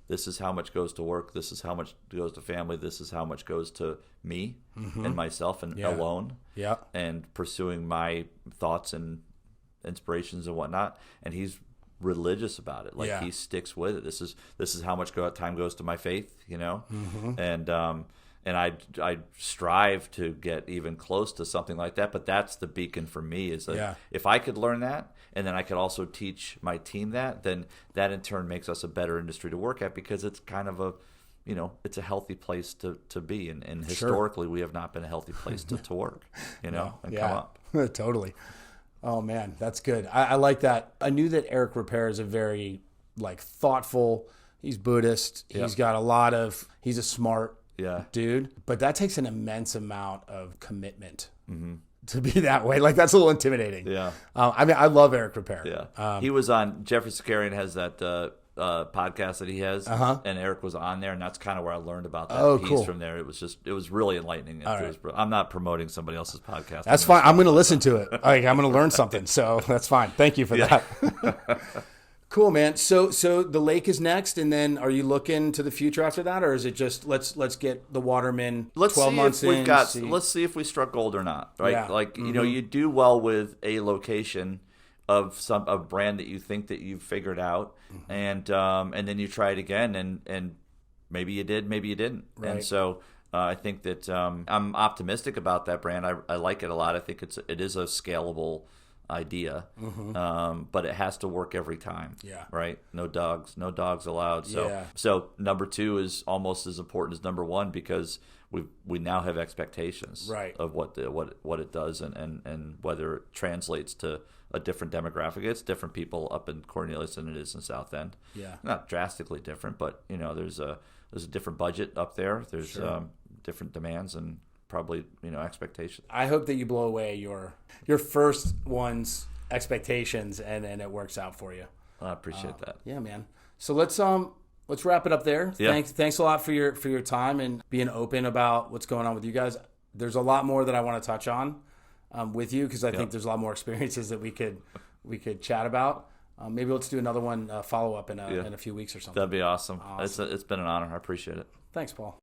this is how much goes to work, this is how much goes to family, this is how much goes to me and myself and alone, and pursuing my thoughts and inspirations and whatnot. And he's religious about it. He sticks with it. This is how much time goes to my faith, and I strive to get even close to something like that. But that's the beacon for me is if I could learn that, and then I could also teach my team that, then that in turn makes us a better industry to work at, because it's kind of it's a healthy place to be. And historically, we have not been a healthy place to work, and come up. Totally. Oh, man, that's good. I like that. I knew that Eric Repair is a very thoughtful, he's Buddhist. He's got he's a smart dude, but that takes an immense amount of commitment to be that way. That's a little intimidating. Yeah. I mean, I love Eric Repair. Yeah. He was on, Jeffrey Sakarian has that podcast that he has, and Eric was on there, and that's kind of where I learned about that piece from there. It was really enlightening. I'm not promoting somebody else's podcast. That's fine. I'm going to listen to it. I'm going to learn something. So that's fine. Thank you for that. Cool, man. So the lake is next, and then are you looking to the future after that, or is it just let's get the Waterman 12 months in? Let's see if we struck gold or not, right? Yeah. You do well with a location of a brand that you think that you've figured out, and then you try it again, and maybe you did, maybe you didn't. Right. And so I think that I'm optimistic about that brand. I like it a lot. I think it is a scalable idea, but it has to work every time. Yeah. Right. No dogs allowed. So number 2 is almost as important as number 1 because we now have expectations of what it does and whether it translates to a different demographic. It's different people up in Cornelius than it is in South End. Yeah. Not drastically different, but there's a different budget up there. There's different demands and probably expectations. I hope that you blow away your first one's expectations and it works out for you. I appreciate that. Yeah, man. So let's wrap it up there. Yeah. Thanks a lot for your time and being open about what's going on with you guys. There's a lot more that I want to touch on with you because I think there's a lot more experiences that we could chat about. Maybe let's do another one follow up in a few weeks or something. That'd be awesome. It's been an honor. I appreciate it. Thanks, Paul.